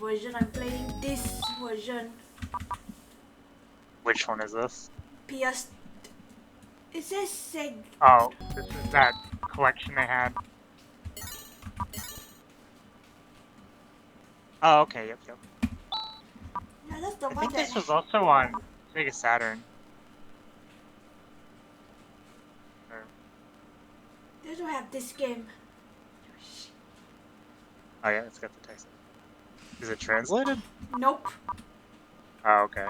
version. I'm playing this version. Which one is this? PS. It says Seg. Oh, this is that collection they had. Oh, okay, yep. Yeah, that's the I one think that. this was also on Sega Saturn. Or, They don't have this game. oh yeah, it's got the text. Is it translated? Nope. Oh, okay.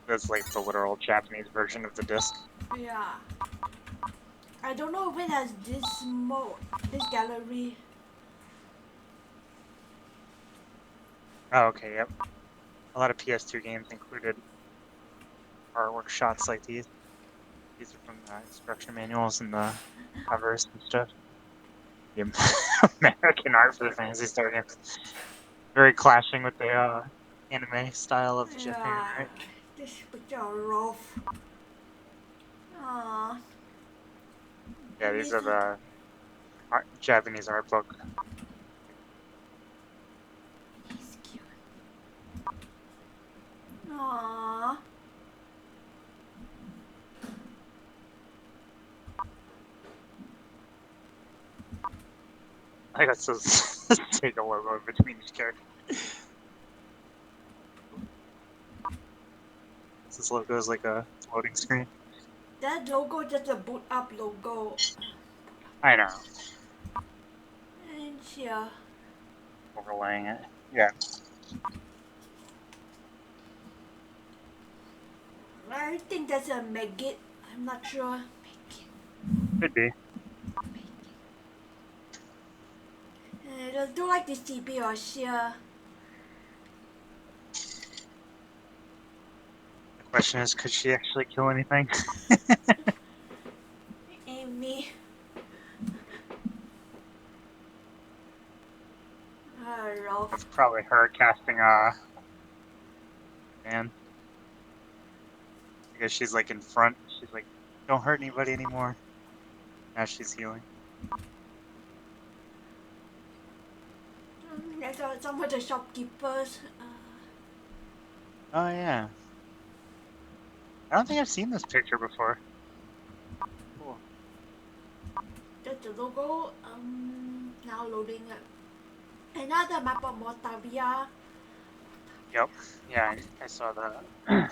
That's like the literal Japanese version of the disc. Yeah. I don't know if it has this mode, this gallery. Oh, okay, yep. A lot of PS2 games included artwork shots like these. These are from the instruction manuals and the covers and stuff. The American art for the Phantasy Star games. Very clashing with the anime style of Japan, Yeah. right? This picture of Rolf. Aww. Yeah, these are the Japanese art book. He's cute. Aww. I got so take a logo in between each character. This logo is like a loading screen. That logo just a boot up logo. I know. And here. Overlaying it. Yeah. I think that's a Megit. I'm not sure. Could be. I do like this TP or sheer. The question is, could she actually kill anything? Amy. Rolf. That's probably her casting man. Because she's like in front. She's like, don't hurt anybody anymore. Now she's healing. There's some of the shopkeepers. Oh yeah. I don't think I've seen this picture before. Cool. That's the logo. Now loading another map of Motavia. Yep. Yeah, I saw that. I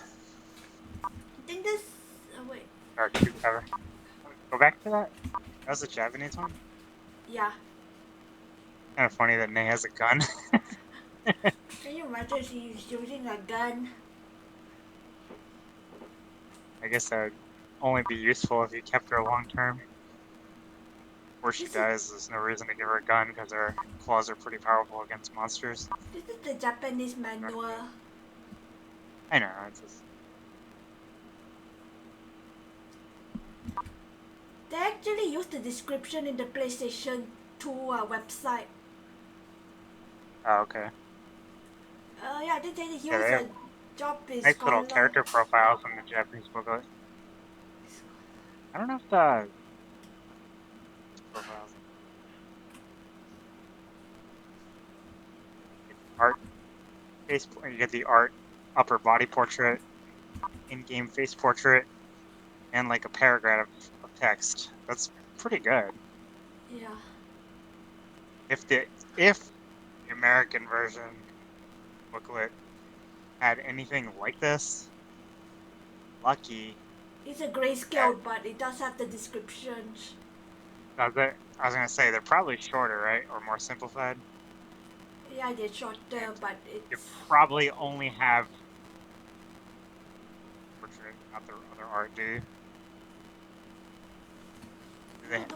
think this. Wait. R2 cover. Go back to that. That was the Japanese one. Yeah. Kind of funny that Nay has a gun. Can you imagine she's using a gun? I guess that would only be useful if you kept her long term. Before she This is dies, there's no reason to give her a gun because her claws are pretty powerful against monsters. this is the Japanese manual. I know, it's just... They actually use the description in the PlayStation 2 website. Oh, okay. Yeah, they say Yeah, here's they a have job is nice little scholar. character profiles in the Japanese booklet. I don't know if the profiles... Art face... You get the art upper body portrait, in-game face portrait, and like a paragraph of text. That's pretty good. Yeah. If the American version booklet had anything like this, lucky. It's a grayscale, but it does have the descriptions. Does it? I was gonna say they're probably shorter, right, or more simplified. Yeah, they're shorter, And but you it's. probably only have portrait, not the other art, do you?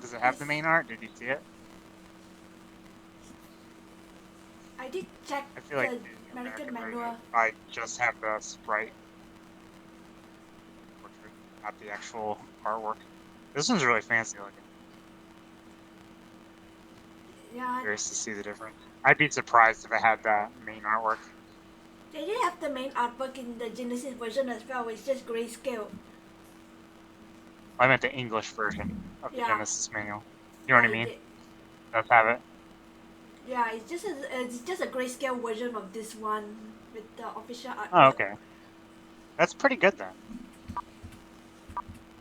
Does it have the main art? Did you see it? I did check I feel like the the American American manual. version, I just have the sprite portrait, not the actual artwork. This one's really fancy looking. Yeah, Curious to see the difference. I'd be surprised if it had the main artwork. they did have the main artwork in the Genesis version as well. It's just grayscale. I meant the English version of the Yeah, Genesis manual. You know yeah, what I it mean? did. Does have it. Yeah, it's just a grayscale version of this one with the official Oh, artwork. okay. That's pretty good then.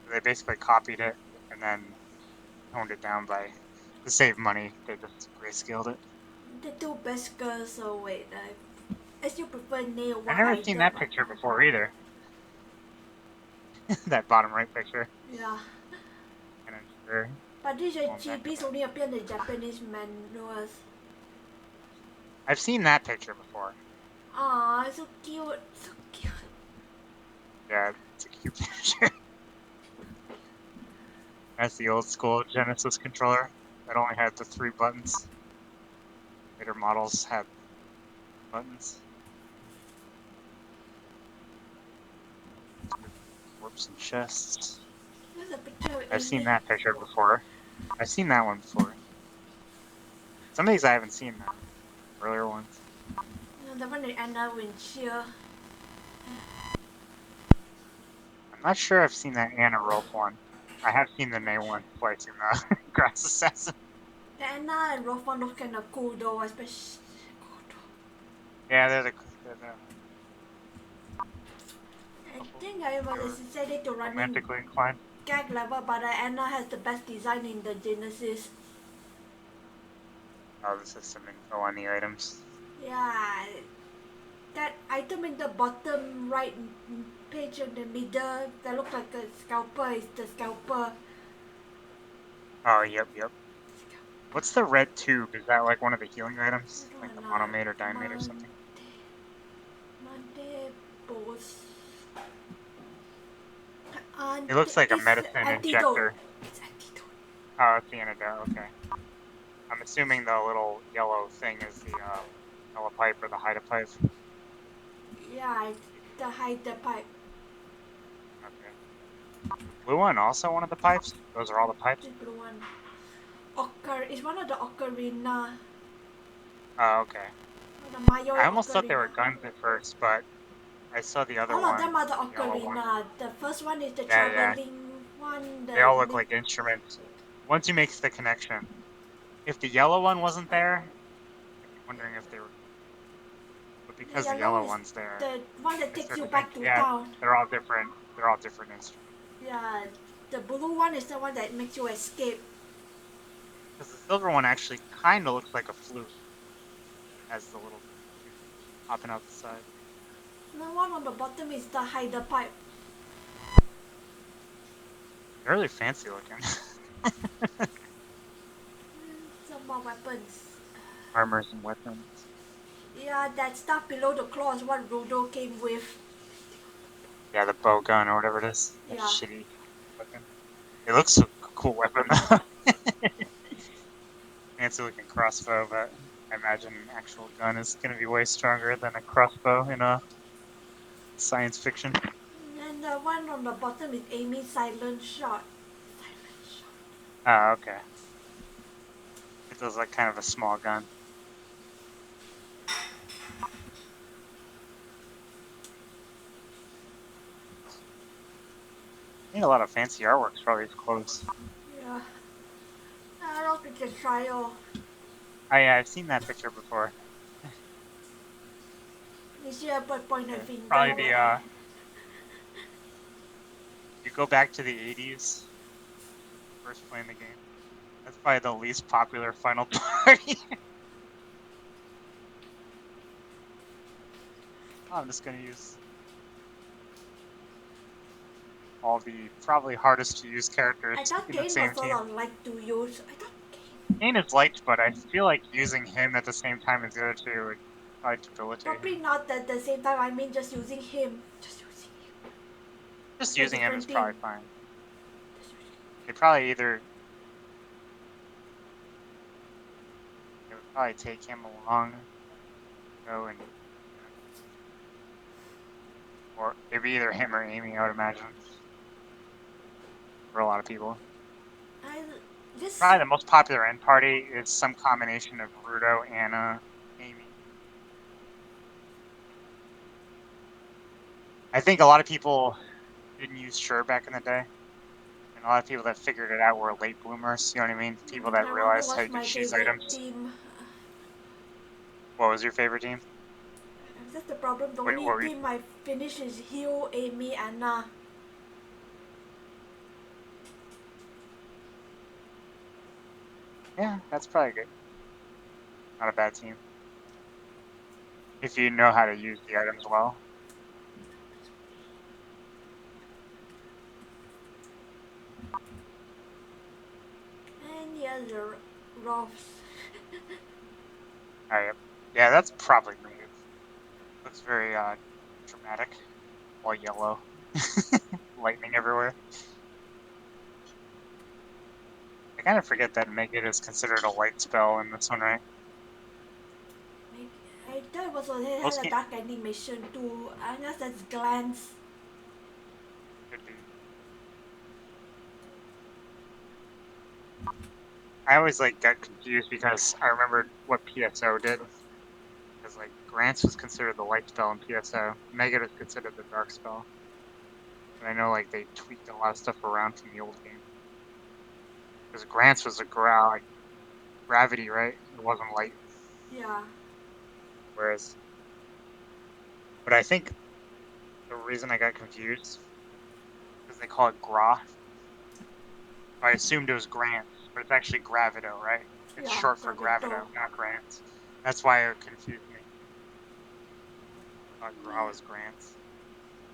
They basically copied it and then toned it down to save money. They just grayscaled it. The two best girls. So wait, I still prefer nail I've one never seen hider, that but picture before either. That bottom right picture. yeah. And I'm sure. But these Well, chibis only appear in the Japanese manuals. I've seen that picture before. Ah, so cute, so cute. Yeah, it's a cute picture. That's the old school Genesis controller that only had the 3 buttons. Later models had buttons. Warps and chests. There's a picture of I've seen Amy. that picture before. I've seen that one before. Some of these I haven't seen though. Earlier ones. The one with Anna Winchell. I'm not sure I've seen that Anna Rolf one. I have seen the May one twice in the Grass Assassin. The Anna and Rolf one look kind of cool though, especially. Yeah, they're the I couple. think I They was were decided to running romantically inclined. gag level, but Anna has the best design in the Genesis. Oh, this is some info on the items. Yeah, that item in the bottom right page in the middle that looks like a scalper is the scalper. Oh, yep. What's the red tube? Is that like one of the healing items? Hold Like the on, monomate or diamate or Monday, something? Monday, boss. It looks like a It's medicine antidote. injector. It's antidote. Oh, it's the antidote. Okay. I'm assuming the little yellow thing is the pipe or the Haida pipe. Yeah, it's the hider pipe. Okay. The blue one also one of the pipes? Those are all the pipes? The blue one. It's one of the ocarina. Oh, okay. The Mayoi I almost thought they ocarina. were guns at first, but I saw the other All of one, them are the the yellow one. ocarina. The first one is the Yeah. traveling one. They The all look link. like instruments. Once you make the connection. If the yellow one wasn't there, I'd be wondering if they were, but The because the yellow yellow is one's there, the one that I takes start you to think, back to yeah, town. they're all different. They're all different instruments. Yeah, the blue one is the one that makes you escape. Because the silver one actually kind of looks like a flute, has the little tube popping out the side. The one on the bottom is the hider pipe. They're really fancy looking. Some more weapons. Armors and weapons. Yeah, that stuff below the claw is what Rudo came with. Yeah, the bow gun or whatever it is. That Yeah. shitty weapon. It looks a cool weapon though. Fancy looking crossbow, but I imagine an actual gun is going to be way stronger than a crossbow in a science fiction. And the one on the bottom is Amy's silent shot. Silent shot. Oh, okay. It does like kind of a small gun. Need a lot of fancy artworks for all these clothes. Yeah. I don't think it's trial. Oh yeah, I've seen that picture before. You see a bird point a Yeah, finger probably where the you go back to the 80s, first playing the game. That's probably the least popular Final Party. I'm just gonna use all the probably hardest to use characters I thought in the Kane same was a team. lot like to use. I thought Kane. Kane is liked, but I feel like using him at the same time as the other two would probably debilitate Probably him. not at the same time. I mean, just using him. Just using him. Just It's a using him is different probably thing. fine. Just using They probably either They would probably take him along, go and or it'd be either him or Amy, I would imagine, for a lot of people. I this Probably the most popular end party is some combination of Rudo, Anna, Amy. I think a lot of people didn't use Sure back in the day, and a lot of people that figured it out were late bloomers. You know what I mean? People that I wonder realized how what's you could my choose favorite items. team. What was your favorite team? That's the problem. The Wait, only what were you? team I finish is Hugh, Amy, Anna. Yeah, that's probably good. Not a bad team. If you know how to use the items well. And yeah, the Rolfs. Alright. Yeah, that's probably the move. Looks very dramatic. All yellow. Lightning everywhere. I kind of forget that Make It is considered a light spell in this one, right? I thought it was it Most had a games dark animation too. Unless that's glance. could be. I always like got confused because I remembered what PSO did. Because like Grants was considered the light spell in PSO. Megate is considered the dark spell. And I know like they tweaked a lot of stuff around from the old game. Because Grants was a like gravity, right? It wasn't light. Yeah. Whereas, but I think the reason I got confused is they call it Gra. I assumed it was Grants, but it's actually Gravido, right? It's Yeah, short for Gravito. Gravido, not Grants. That's why it confused me. I thought Gra was Grants.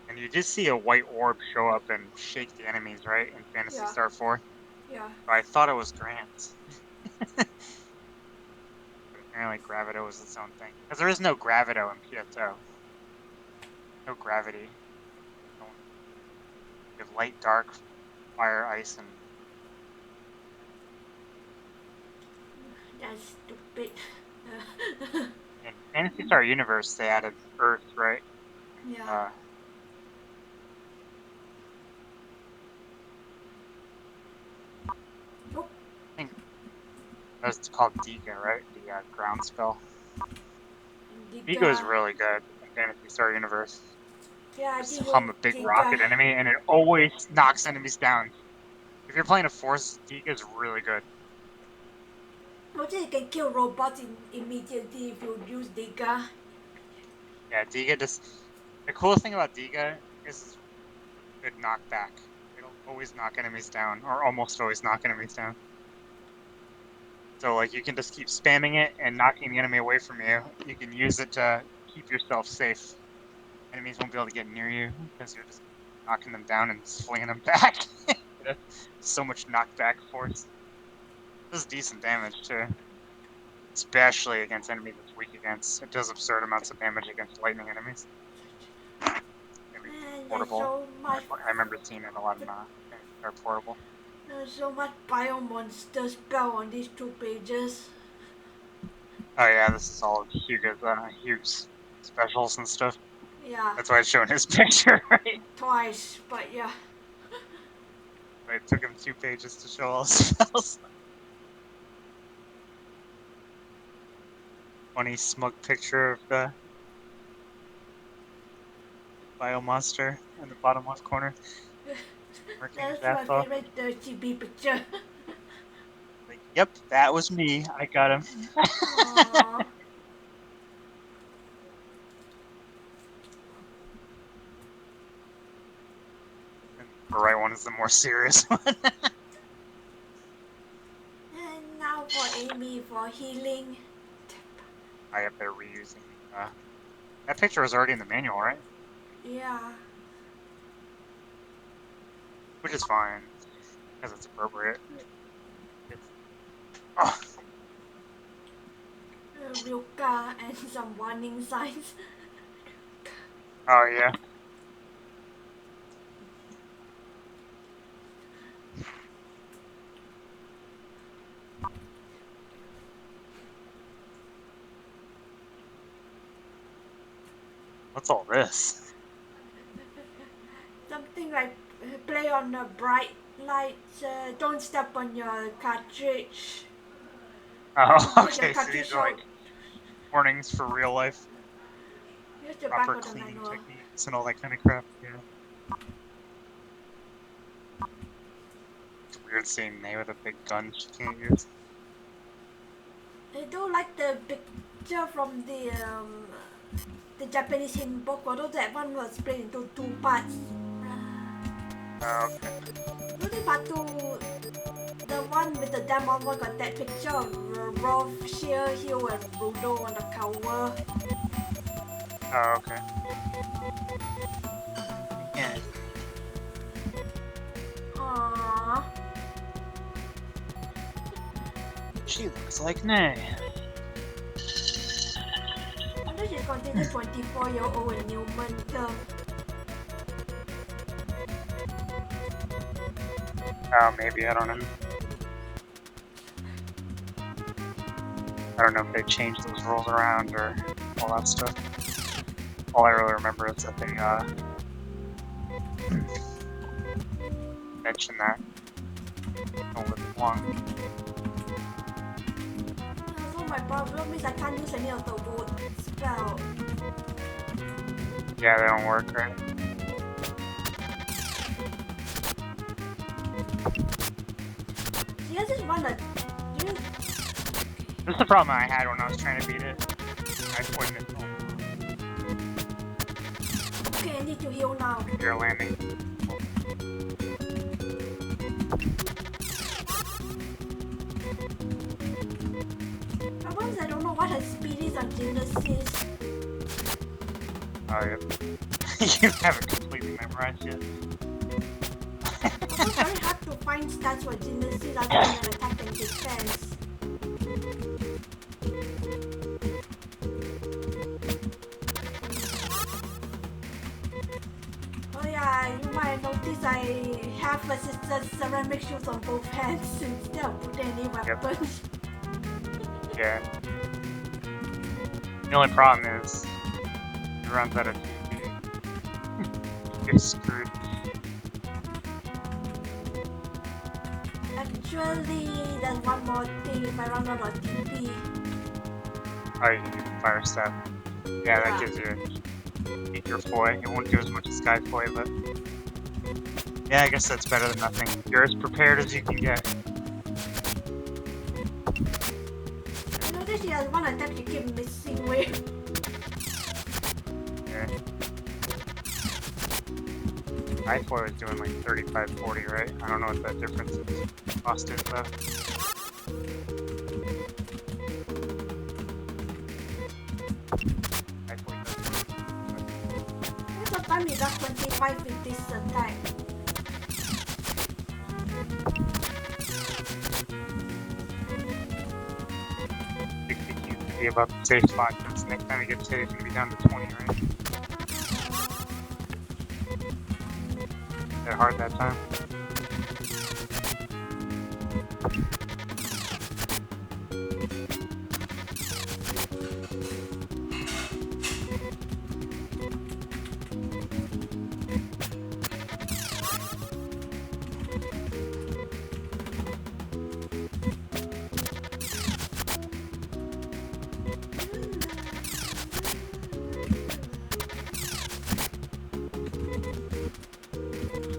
And you did see a white orb show up and shake the enemies, right? In Phantasy Yeah. Star 4. Yeah. But I thought it was Grants. But apparently Gravido was its own thing. Because there is no Gravido in PSO. No gravity. No, you have light, dark, fire, ice, and That's stupid. in Phantasy Star Universe they added Earth, right? Yeah. I Oh, think that's called Diga, right? The ground spell. Diga is Diga. really good in Phantasy Star Universe. Yeah, I Just think hum a big Diga. rocket enemy, and it always knocks enemies down. If you're playing a force, Diga is really good. Also, you can kill robots immediately if you use Diga. Yeah, Diga just the coolest thing about Diga is it's good knockback. It'll always knock enemies down, or almost always knock enemies down. So like you can just keep spamming it and knocking the enemy away from you. You can use it to keep yourself safe. Enemies won't be able to get near you because you're just knocking them down and flinging them back. So much knockback force. Does decent damage too, especially against enemies it's weak against. It does absurd amounts of damage against lightning enemies. Maybe And portable. I remember seeing it a lot in our portable. there's so much bio monster spell on these 2 pages. Oh yeah, this is all of Hugh's specials and stuff. Yeah, That's why it's showing his picture, right? twice, but yeah. But it took him 2 pages to show all his spells. Funny smug picture of the bio monster in the bottom left corner, working his That's ass my off. favorite chibi picture. Like, yep, that was me. I got him. Aww. And the right one is the more serious one. And now for Amy for healing. I have they're reusing that picture was already in the manual, right? Yeah. Which is fine because it's appropriate. It's oh, Ryuka and some warning signs. oh yeah. What's all this? Something like play on the bright lights. Don't step on your cartridge. Have to Oh, take the okay. So these cartridge are out. like warnings for real life, Here's the back proper of the cleaning manual. techniques and all that kind of crap. Yeah. It's weird seeing May with a big gun she can't use. I don't like the big picture from the Japanese hymn book, although that one was split into two parts. Okay. Only part two, the one with the diamond one got that picture of Rolf, Sheer, Hugh, and Rudo on the cover. Oh, okay. Yeah. Aww. She looks like Nay. I wonder she's considered 24-year-old in Newman term. Oh, maybe, I don't know. I don't know if they changed those rules around or all that stuff. All I really remember is that they mentioned that. Don't live long. So my problem is I can't use any of the vote spell. Yeah, they don't work, right? She has this one This is the problem I had when I was trying to beat it. I pointed it home. Okay, I need to heal now. You're landing. Sometimes I don't know what her speed is on Genesis. Oh, yeah. You haven't completely memorized yet. It's very hard to find stats for Genesis other than attack and defense. Oh yeah, you might notice I have resistant ceramic shoes on both hands instead of putting any weapons. Yeah. The only problem is, it runs out of TP. You're screwed. Actually, there's one more thing if I run out of TP. Oh, you can do fire step. Yeah, that gives you your foy. It won't do as much as sky foy, but yeah, I guess that's better than nothing. You're as prepared as you can get. I noticed she has one attack she keep missing with. Yeah. Sky foy was doing like 35-40, right? I don't know what that difference is. Cost is though. Sky foy does. Sometimes he does 25 with this attack. Seems to be about the safe spot, because next time he gets hit, he's gonna be down to 20, right? Hit hard that time.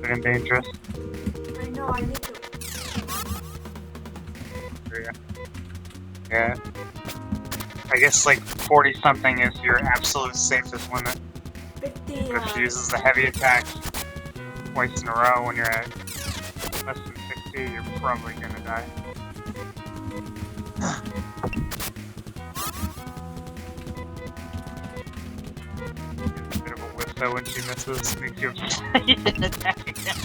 Been dangerous. I know, I need to. Yeah. I guess like 40 something is your absolute safest limit. 50. If she uses the heavy attack twice in a row when you're at less than 60, you're probably gonna die. Gives a bit of a whiff though when she misses, makes you attack again.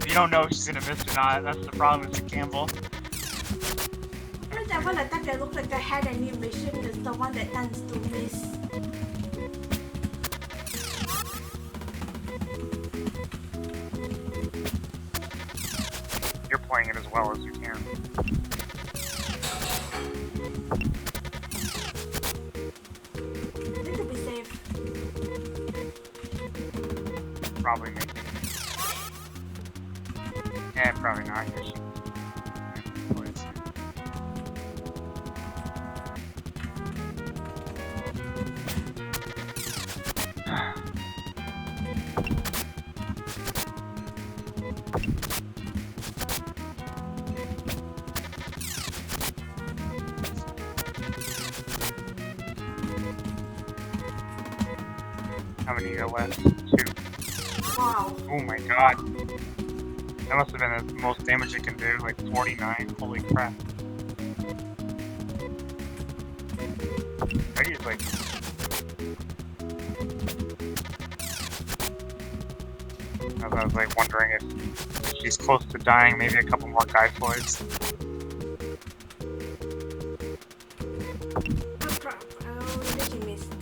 You don't know if she's gonna miss or not, that's the problem, it's a gamble. That one attack that looks like a head animation is the one that tends to miss. You're playing it as well as you can. I need to be safe. Probably make it. Yeah, probably not. How many you got left? 2. Wow. Oh my god. That must have been the most damage it can do, like 49. Holy crap. I use like... I was like wondering if she's close to dying, maybe a couple more Gaifoids. Oh crap. Oh, she missed.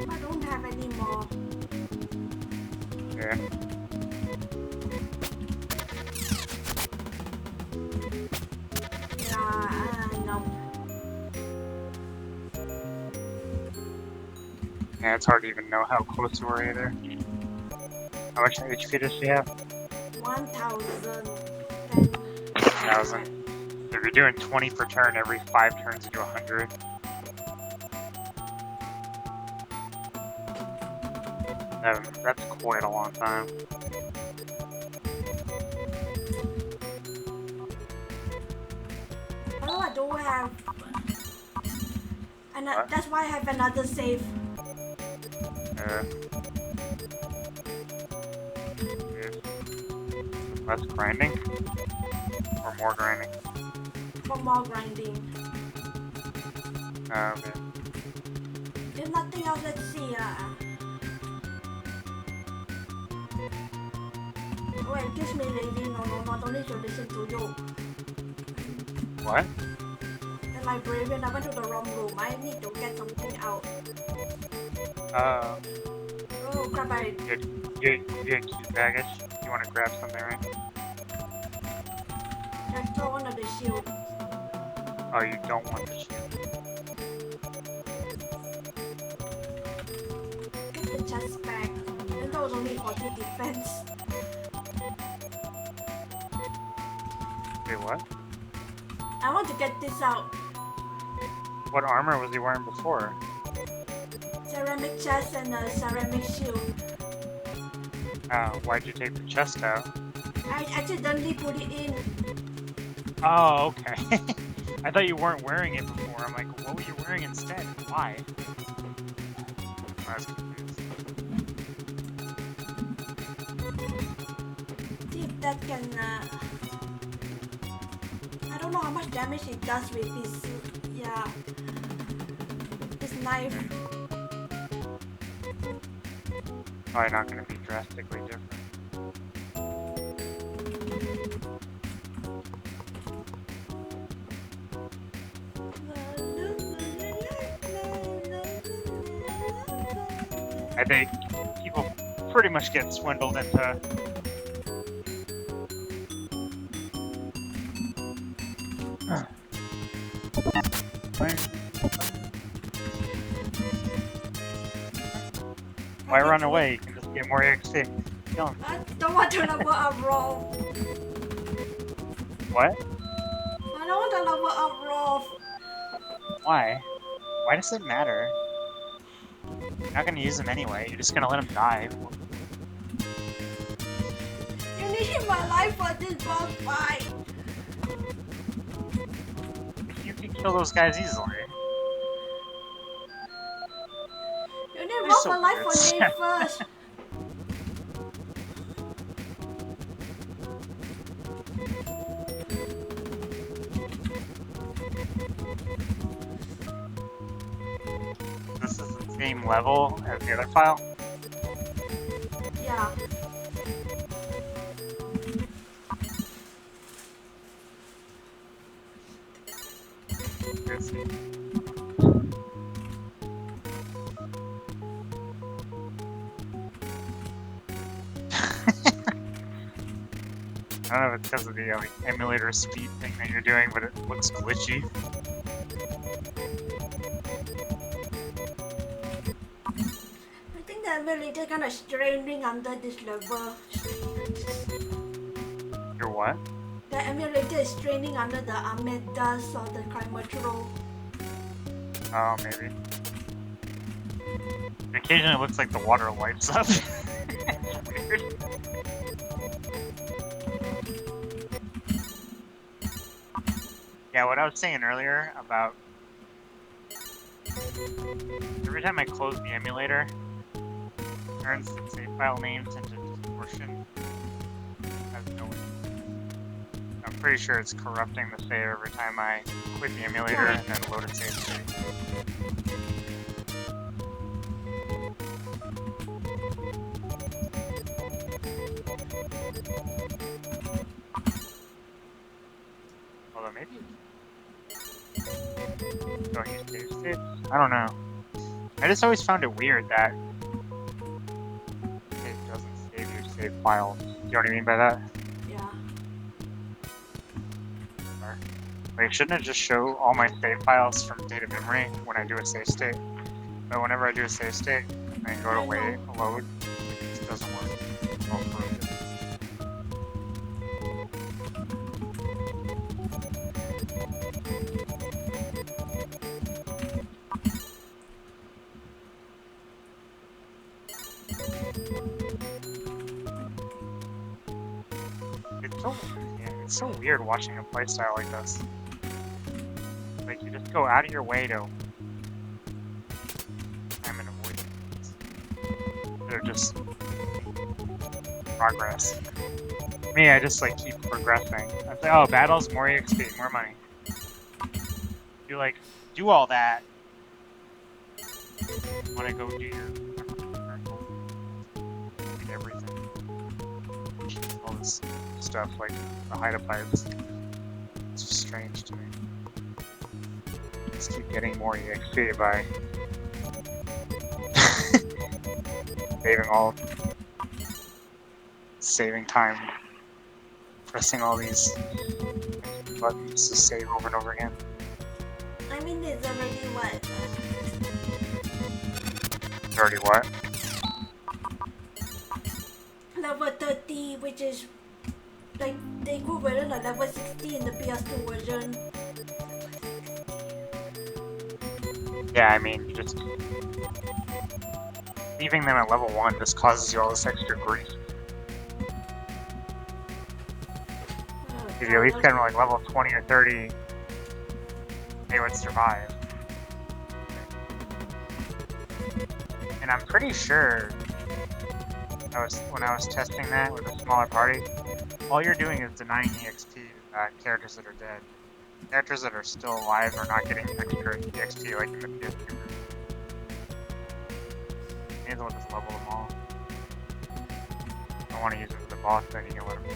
I don't have any more. Yeah. No. Yeah, it's hard to even know how close you are either. How much HP does she have? 1,000. 1,000. If you're doing 20 per turn, every 5 turns you do 100. That's quite a long time. Oh, I don't have. And What? that's why I have another save. Less grinding? Or more grinding? For more grinding. Okay. If nothing else, let's see. Oh, excuse me, lady. No, don't need to listen to you. What? The librarian, I went to the wrong room. I need to get something out. Oh, crap, You had key baggage? You want to grab something, right? just throw one of the shield. Oh, you don't want the shield. Get the chest back. And that was only 40 defense. Wait, what? I want to get this out. What armor was he wearing before? Ceramic chest and a ceramic shield. Why'd you take the chest out? I accidentally put it in. Oh, okay. I thought you weren't wearing it before. I'm like, what were you wearing instead? Why? I was confused. See if that can. I don't know how much damage it does with this. Yeah. This knife. Probably not going to be drastically different. I think people pretty much get swindled into why run away? You can just get more XP. Kill him. I don't want to level up Rolf. What? I don't want to level up Rolf. Why? Why does it matter? You're not gonna use him anyway. You're just gonna let him die. You need my life for this boss fight. You can kill those guys easily. You need You're Rolf so alive weird. for me first. This is the same level as the other file. Yeah. Let's see. I don't know if it's because of the like, emulator speed thing that you're doing, but it looks glitchy. emulator kind of straining under this level. Your what? The emulator is straining under the Amedas or the Climatro. Oh, maybe. Occasionally it looks like the water lights up. Weird. Yeah, what I was saying earlier about every time I close the emulator, it turns the save file names into distortion. Has no way. I'm pretty sure it's corrupting the save every time I quit the emulator and then load a save state. Although maybe don't use save states. I don't know. I just always found it weird that it doesn't save your save files. You know what I mean by that? Yeah. Like, shouldn't it just show all my save files from data memory when I do a save state? But whenever I do a save state and go to wait, load, it just doesn't work. Oh, it's so weird watching a playstyle like this. Like, you just go out of your way to time and avoidance. They're just progress. Me, I just like keep progressing. I say, oh, battles, more EXP, more money. You like do all that when I go do your everything. All this stuff like the hydropipes. It's just strange to me. Just keep getting more EXP by saving time, pressing all these buttons to save over and over again. I mean, it's already what? It's already what? Level 30, which is like the equivalent of level 60 in the PS2 version. Yeah, I mean, you just leaving them at level 1 just causes you all this extra grief. If you at least get them like level 20 or 30, they would survive. And I'm pretty sure when I was testing that with a smaller party, all you're doing is denying EXP characters that are dead. Characters that are still alive are not getting extra EXP like in the PS2. You need to just level them all. I want to use it as the boss, then you can let them go.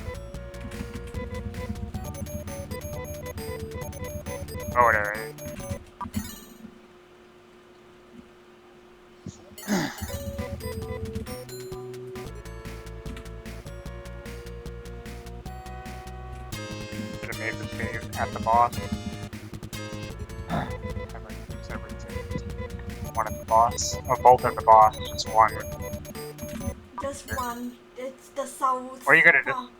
Oh, whatever. Should have made the save at the boss. I might use everything. One at the boss. Oh, both at the boss. Just one. Just one. It's the south. Or you could have just.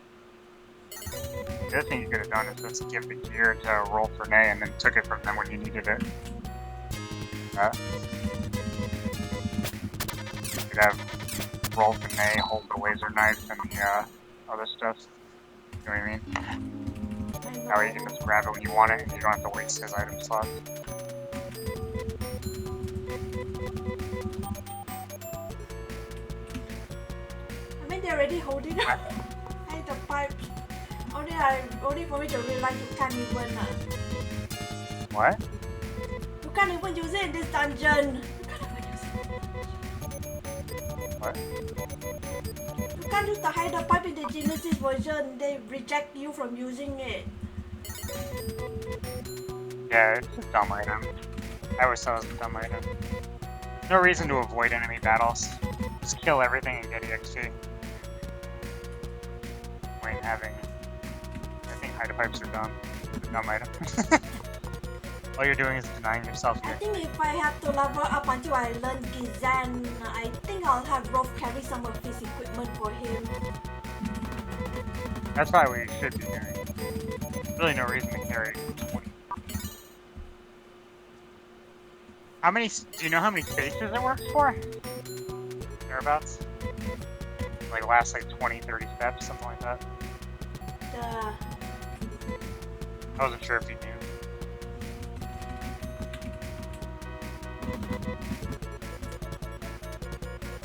The other thing you could have done is just give the gear to roll for Nay and then took it from them when you needed it. You could have roll for Nay, hold the laser knife, and the other stuff. You know what I mean? That way you can just grab it when you want it and you don't have to waste his item slot. I mean, they're already holding it. Hey, the pipe. Only for me to realize you can't even. What? You can't even use it in this dungeon. What? You can't use the hider pipe in the Genesis version. They reject you from using it. Yeah, it's a dumb item. I always thought it was a dumb item. No reason to avoid enemy battles. Just kill everything and get EXP. When having... I think hider pipes are dumb. It's a dumb item. All you're doing is denying yourself I here. think if I have to level up until I learn Gizan, I think I'll have Rolf carry some of his equipment for him. That's probably what you should be doing. There's really no reason to carry 20. How many? Do you know how many spaces it works for? Thereabouts? Like last like 20, 30 steps, something like that. I wasn't sure if you knew.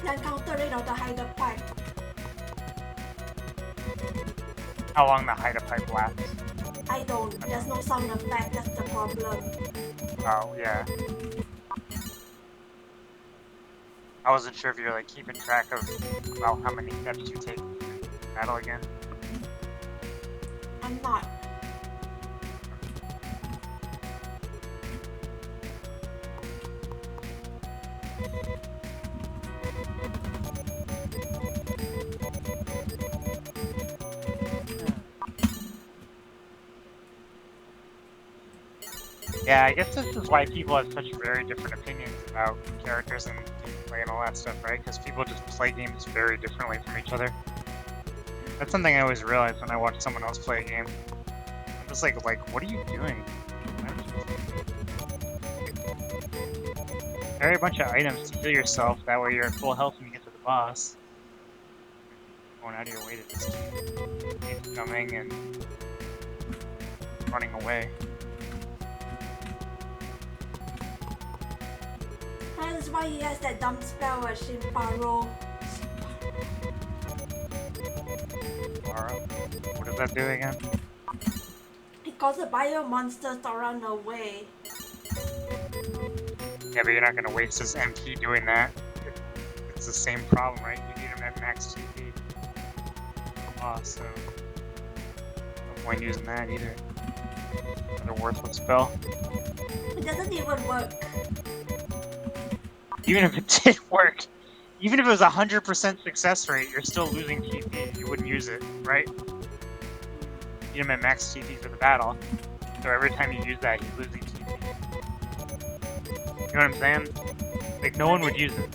The encounter rate of the hider pipe. How long the Haida pipe lasts? I don't. There's no sound effect. That's the problem. Oh, yeah. I wasn't sure if you were like keeping track of about how many steps you take to battle again. I'm not. Yeah, I guess this is why people have such very different opinions about characters and gameplay and all that stuff, right? Because people just play games very differently from each other. That's something I always realize when I watch someone else play a game. I'm just like, what are you doing? Carry a bunch of items to heal yourself, that way you're at full health when you get to the boss. Going out of your way to just keep coming and running away. That's why he has that dumb spell as Shinparo. What does that do again? It causes bio monsters to run away. Yeah, but you're not gonna waste his MP doing that. It's the same problem, right? You need him at max TP. So no point using that either. Another worthless spell. It doesn't even work. Even if it did work, even if it was 100% success rate, you're still losing TP. You wouldn't use it, right? You need him at max TP for the battle. So every time you use that, he's losing TP. You know what I'm saying? Like, no one would use it.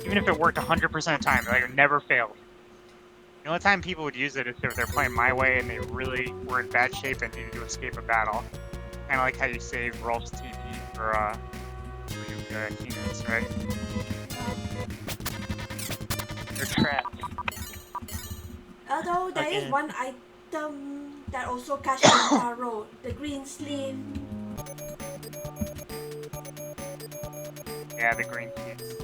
Even if it worked 100% of the time, like, it never failed. The only time people would use it is if they're playing my way and they really were in bad shape and needed to escape a battle. Kind of like how you save Rolf's TP for Keenan's, right? You're trapped. Although there is one item that also catches Shinparo, the green sleeve. Yeah, the green keys.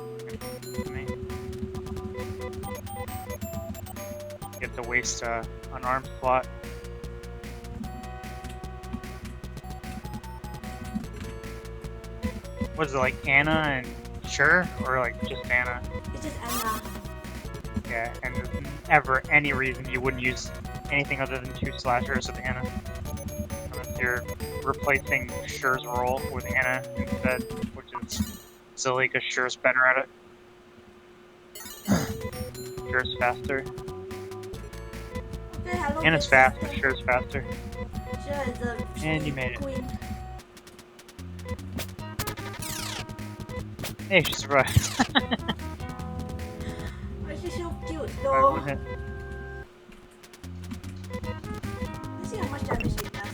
Get to waste an arm slot. Was it like Anna and Sure? Or like just Anna? It's just Anna. Yeah, and there's never any reason you wouldn't use anything other than 2 slashers with Anna. Unless you're replacing Sure's role with Anna instead, which is silly because Sure's better at it. Sure's faster. Okay, hello, Anna's fast, but Sure's faster. Sure is the And you made it. queen. Hey, she survived. Oh, she's so cute Survived though. with it. Let's see how much damage it does.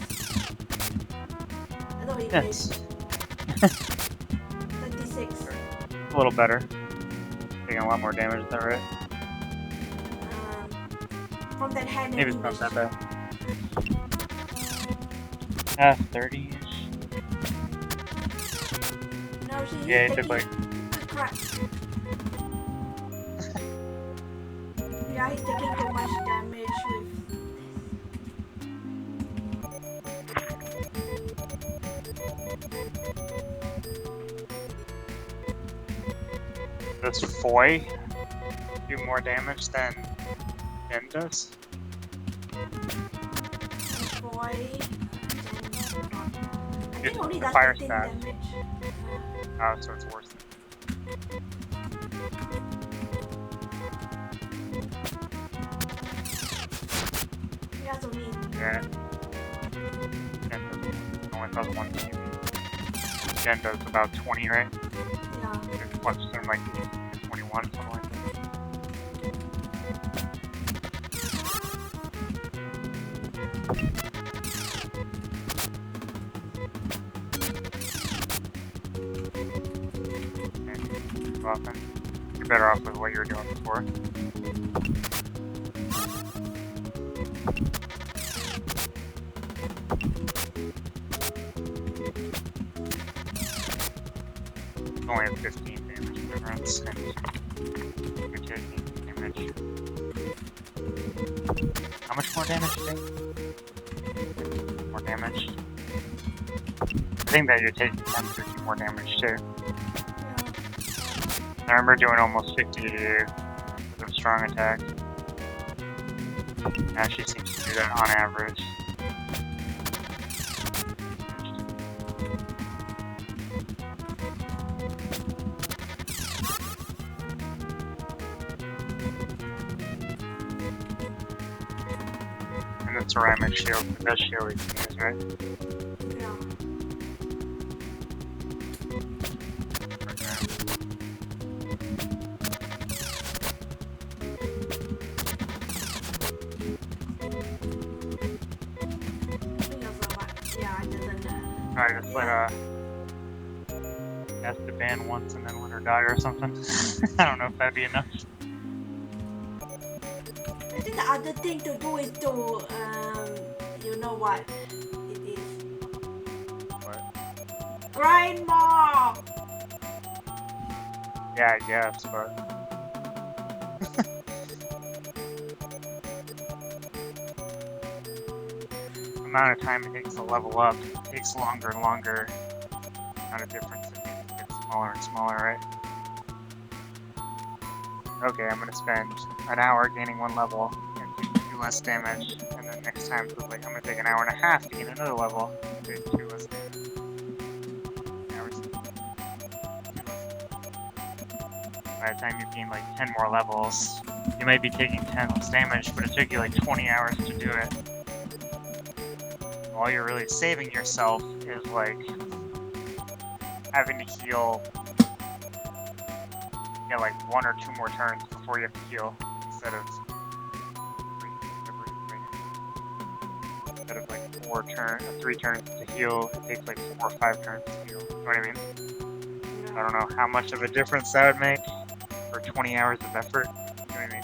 I don't really Yes. 26. A little better. Taking a lot more damage, is that right? From that hand Maybe it's not animation. that bad. 30-ish. No, she's Yeah, it taking took like... crap. Yeah, he's taking too much damage with Does Foy do more damage than Jen does? boy. I It's think only the does fire 15 stat. damage. Oh, so it's worse. Yeah, so me. Yeah. Jen only does 1 TP. gen does about 20, right? Yeah. Plus something like 21, something like that. Well, then you're better off with what you were doing before. It's only a 15 damage difference, and you're taking damage. How much more damage do you take? More damage? I think that you're taking 10 to 15 more damage too. I remember doing almost 50 to you with a strong attack. Now she seems to do that on average. And the ceramic shield, the best shield we can use, right? Yeah. Yeah, I didn't. Alright, just let have to ban once and then let her die or something. I don't know if that'd be enough. I think the other thing to do is to, you know what it is. But Grind more! yeah, I guess, but the amount of time it takes to level up takes longer and longer. Not a difference, it gets smaller and smaller, right? Okay, I'm gonna spend an hour gaining one level and take 2 less damage, and then next time I'm gonna take an hour and a half to gain another level and take 2 less damage. By the time you gain like 10 more levels, you might be taking 10 less damage, but it took you like 20 hours to do it. All you're really saving yourself is like having to heal, yeah, like 1 or 2 more turns before you have to heal instead of like 3 turns to heal. It takes like 4 or 5 turns to heal. You know what I mean? I don't know how much of a difference that would make for 20 hours of effort. You know what I mean?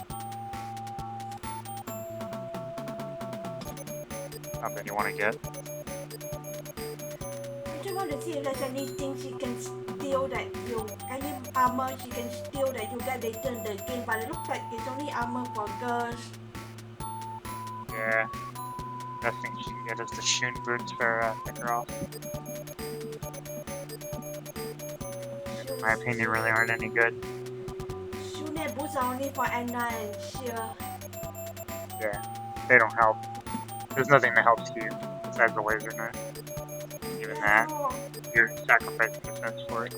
Something you want to get. I just want to see if there's anything she can steal that any armor she can steal that you get later in the game, but it looks like it's only armor for girls. Yeah. Best thing she can get is the Shun boots for the girl. In my opinion, really aren't any good. Shun boots are only for Anna and Shia. Yeah. They don't help. There's nothing that helps you besides the laser knife. Even that, you're sacrificing defense for it.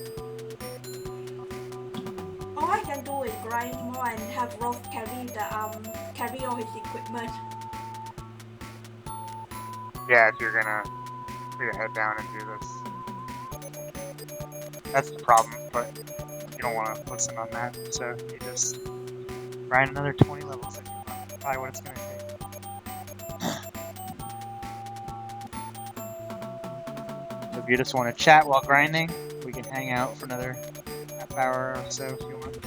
All I can do is grind more and have Rolf carry all his equipment. Yeah, if you're gonna put your head down and do this. That's the problem, but you don't want to listen on that, so you just grind another 20 levels if you want. That's probably what it's gonna take. So if you just want to chat while grinding, we can hang out for another half hour or so if you want.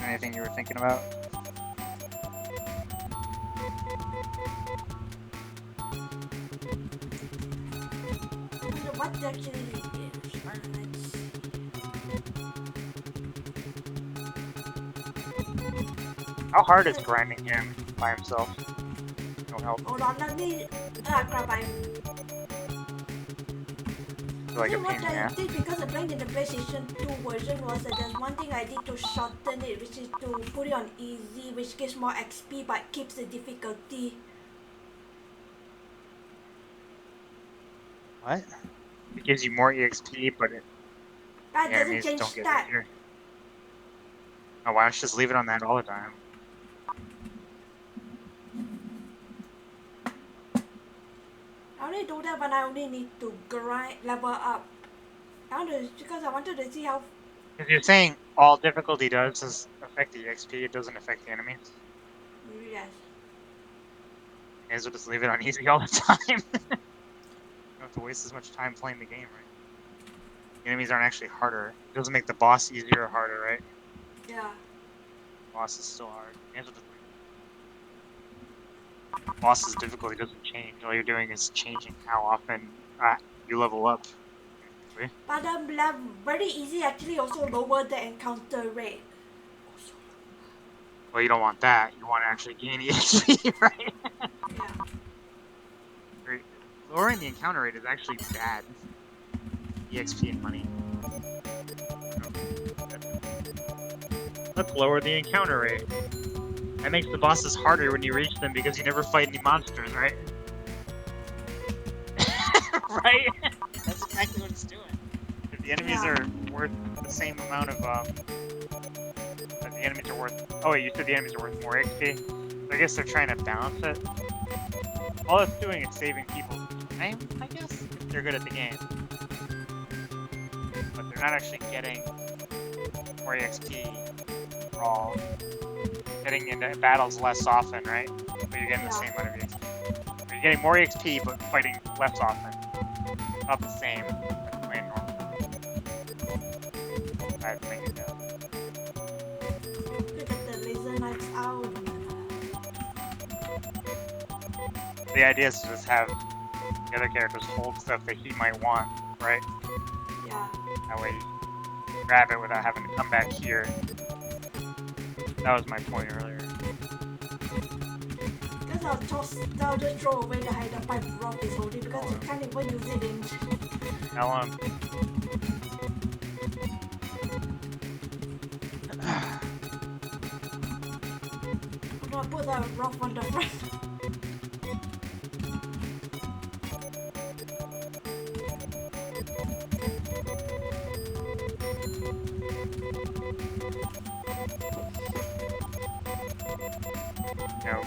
Anything you were thinking about? What actually is? How hard is grinding him by himself? No help. Hold on, let me grab my. Like a pain in the ass. Did because I'm playing in the PlayStation 2 version was that there's one thing I did to shorten it, which is to put it on easy, which gives more XP but keeps the difficulty. What? It gives you more EXP, but That doesn't change don't get that. easier. Oh, why don't you just leave it on that all the time? I only do that when I only need to grind level up. Because I wanted to see how. If you're saying all difficulty does is affect the XP, it doesn't affect the enemies. Yes. May as well just leave it on easy all the time. You don't have to waste as much time playing the game, right? The enemies aren't actually harder. It doesn't make the boss easier or harder, right? Yeah. The boss is still hard. May as well just leave it. Boss's difficulty doesn't change. All you're doing is changing how often you level up. But very easy actually also lower the encounter rate. Well, you don't want that. You want to actually gain EXP, right? Yeah. Lowering the encounter rate is actually bad. EXP and money. Let's lower the encounter rate. That makes the bosses harder when you reach them because you never fight any monsters, right? Right? That's exactly what it's doing. If the enemies are worth the same amount of, the enemies are worth... Oh wait, you said the enemies are worth more XP? So I guess they're trying to balance it. All it's doing is saving people time, I guess, if they're good at the game. But they're not actually getting more EXP overall. Getting into battles less often, right? But you're getting the same amount of EXP. Or you're getting more EXP, but fighting less often. Not the same as playing normal. I think it does. Look at the laser knives out. The idea is to just have the other characters hold stuff that he might want, right? Yeah. That way you grab it without having to come back here. That was my point earlier. Because I'll just throw away the pipe rock is holding because you can't even use it in. Tell him. I'm gonna put that rock on the front. You know,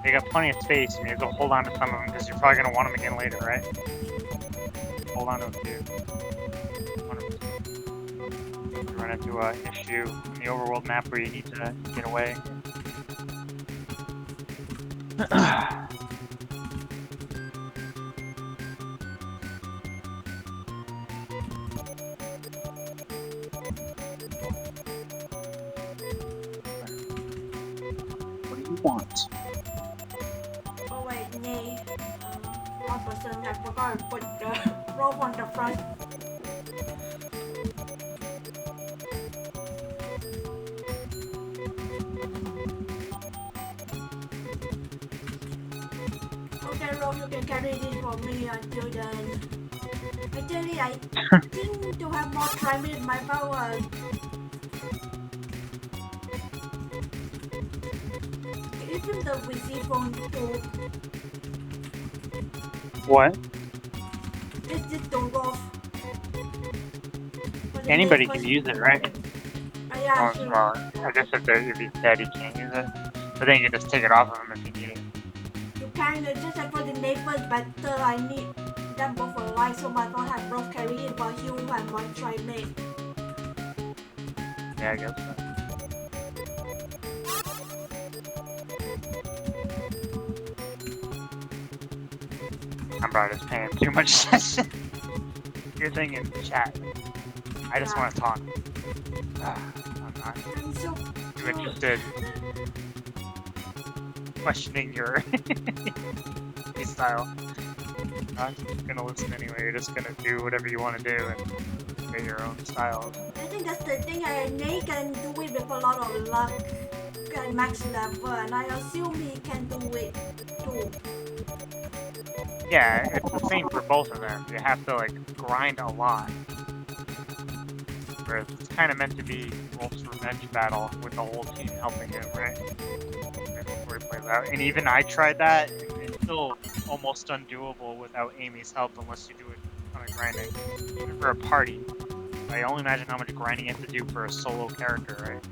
they got plenty of space. You need to hold on to some of them because you're probably going to want them again later, right? Hold on to them too. 100%. You run into an issue in the overworld map where you need to get away. What do you want? Oh wait, nay. 1% I forgot to put the rope on the front. Okay, Rob, you can carry this for me until then. Actually, I think to have more time in my power. Even the Wizzy phone too. What? It's the rough. Anybody can use it, right? Yeah, Oh, well, I guess if he's dead, he can't use it. But then you can just take it off of him if you need it. You can just like for the neighbors better. I need them both alive, so my phone have rough carry it while Hugh and one try mate. Yeah, I guess so. I'm probably just paying too much attention. You're thing in chat. I just want to talk. I'm not I'm so too interested questioning your style. I'm not gonna listen anyway. You're just gonna do whatever you want to do and create your own styles. I think that's the thing. Nate can do it with a lot of luck and max level, and I assume he can do it too. Yeah, it's the same for both of them. You have to like grind a lot. Whereas it's kind of meant to be Wolf's revenge battle with the whole team helping him, right? Before he plays out. And even I tried that, and it's still almost undoable without Amy's help unless you do it on a grinding. Even for a party. I only imagine how much grinding you have to do for a solo character, right?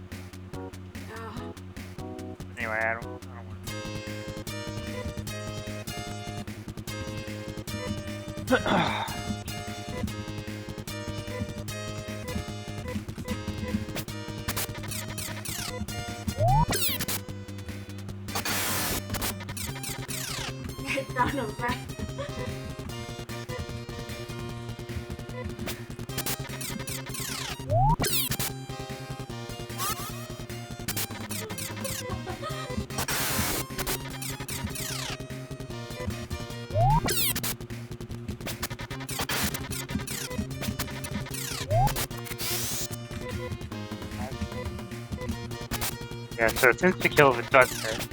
Anyway, I don't want to. Get down of that. Yeah, so it's insta-kill if it does hit.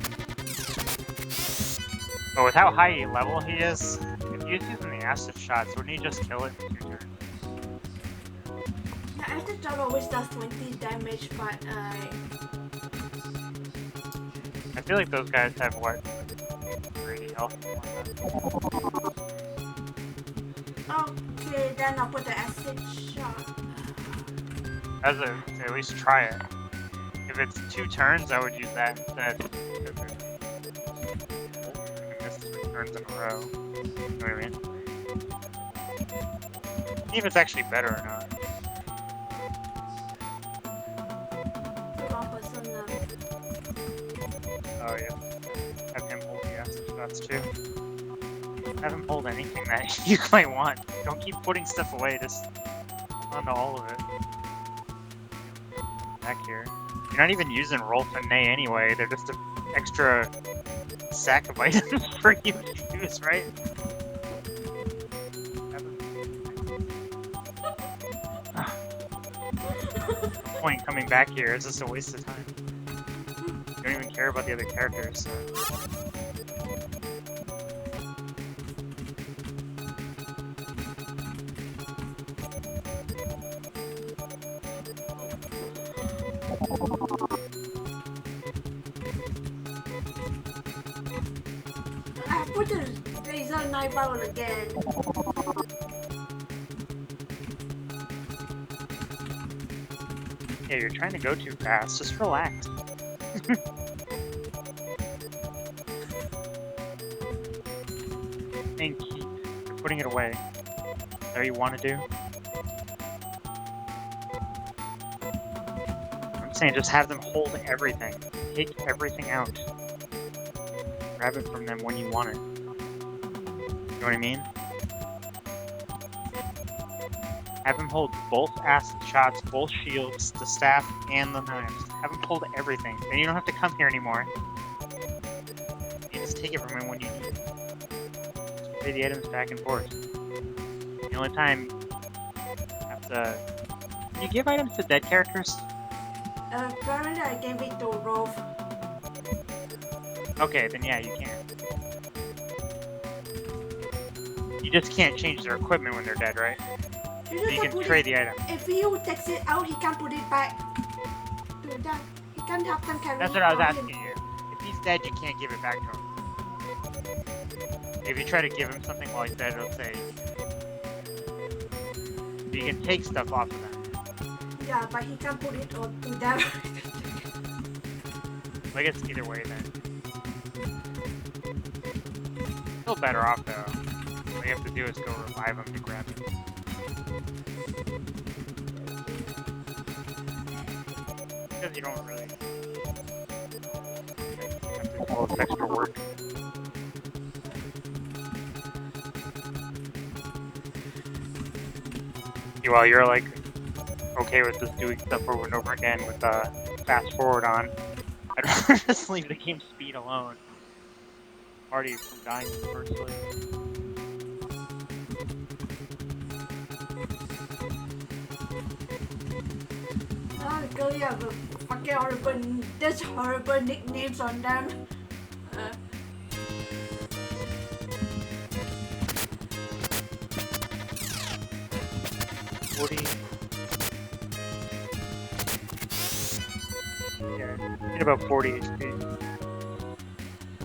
But with how high level he is, if he's using the acid shots, wouldn't he just kill it in 2 turns? The acid shot always does 20 damage, but I feel like those guys have, what, 30 health? okay, then I'll put the acid shot. At least try it. If it's 2 turns, I would use that instead. Because it missed 3 turns in a row. You know what I mean? See if it's actually better or not. Wrong person. Oh yeah. Have him hold the acid shots too. Have him hold anything that you might want. Don't keep putting stuff away, just hold on to all of it. Back here. You're not even using Rolf and Nay anyway, they're just an extra sack of items for you to use, right? No point coming back here, it's just a waste of time. You don't even care about the other characters, so. I put the laser knife out again. Yeah, you're trying to go too fast, just relax. And keep putting it away. Is that what you want to do? I'm saying just have them hold everything. Take everything out. Grab it from them when you want it. You know what I mean? Have them hold both acid shots, both shields, the staff, and the knives. Have them hold everything. Then you don't have to come here anymore. You just take it from him when you need it. Just play the items back and forth. The only time you have to... Can you give items to dead characters? Currently I gave it to Rolf. Okay, then yeah, you can. You just can't change their equipment when they're dead, right? You can trade the item. If Hugh takes it out, he can't put it back. Do that. He can't have them carry That's it what I was for asking him. you. If he's dead, you can't give it back to him. If you try to give him something while he's dead, it'll say... You can take stuff off of them. Yeah, but he can't put it on to them. I guess either way then. Still better off though. All you have to do is go revive him to grab it. Because you don't really have to do all this extra work. While you're like okay with just doing stuff over and over again with fast forward on, I'd rather just leave the game speed alone. Already from dying in the first place. Because you have a fucking horrible, there's horrible nicknames on them. 40. Yeah, hit about 40 HP.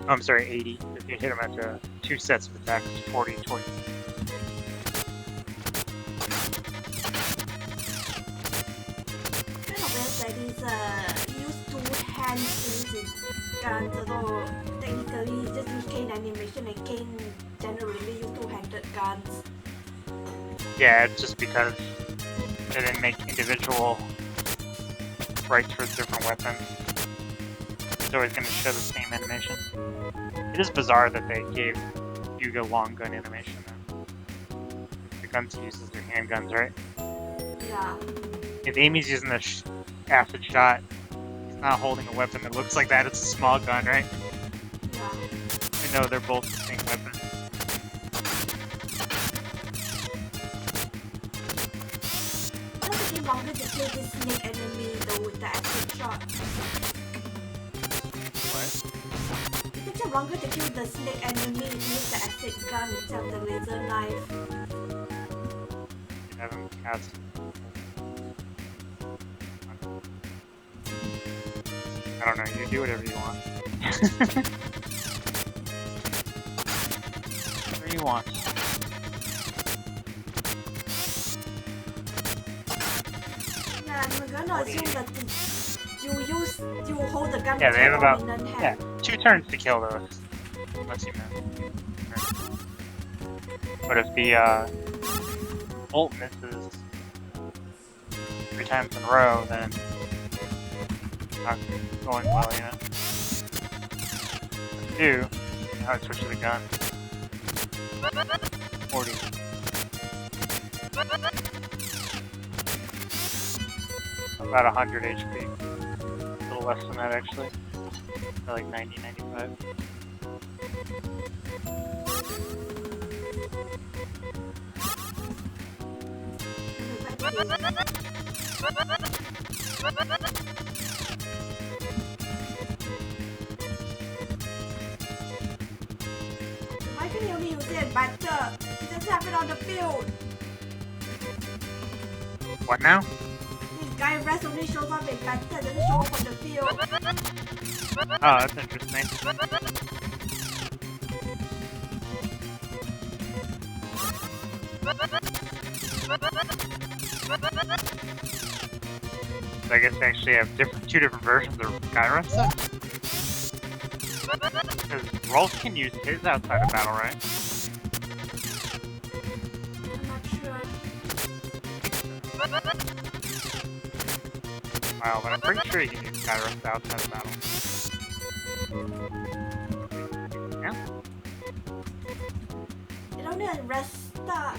Oh, I'm sorry, 80. If you hit him after 2 sets of attacks, 40, 20. Kind of bad that is used to hand things in guns, although technically just use cane animation and cane generally use two-handed guns. Yeah, it's just because they didn't make individual rights for different weapons. It's always going to show the same animation. It is bizarre that they gave Hugh a long gun animation. The guns he uses are handguns, right? Yeah. If Amy's using the acid shot, he's not holding a weapon that looks like that. It's a small gun, right? Yeah. I know they're both the same weapon. Does it take longer to kill this snake enemy though with the acid shot? What? It takes longer to kill the snake enemy with the acid gun instead of the laser knife. You have him cast. I don't know, you do whatever you want. Whatever you want. Yeah, I'm gonna assume that you hold the gun Yeah, with they have your about dominant hand. 2 turns to kill those. Unless you miss. But if the bolt misses 3 times in a row, then it's not going well, you know. If you do, now I switch to the gun. 40. About 100 HP. A little less than that, actually. Like 90, 95. Why can you only use it in battle? You just have it on the field. What now? This guy rest only shows up in battle, doesn't show up on the field. Oh, that's interesting. So I guess they actually have 2 different versions of Gyro stuff. Because Rolf can use his outside of battle, right? I'm not sure. Wow, but I'm pretty sure you can use Gyro outside of battle. Yeah? It only has rest start.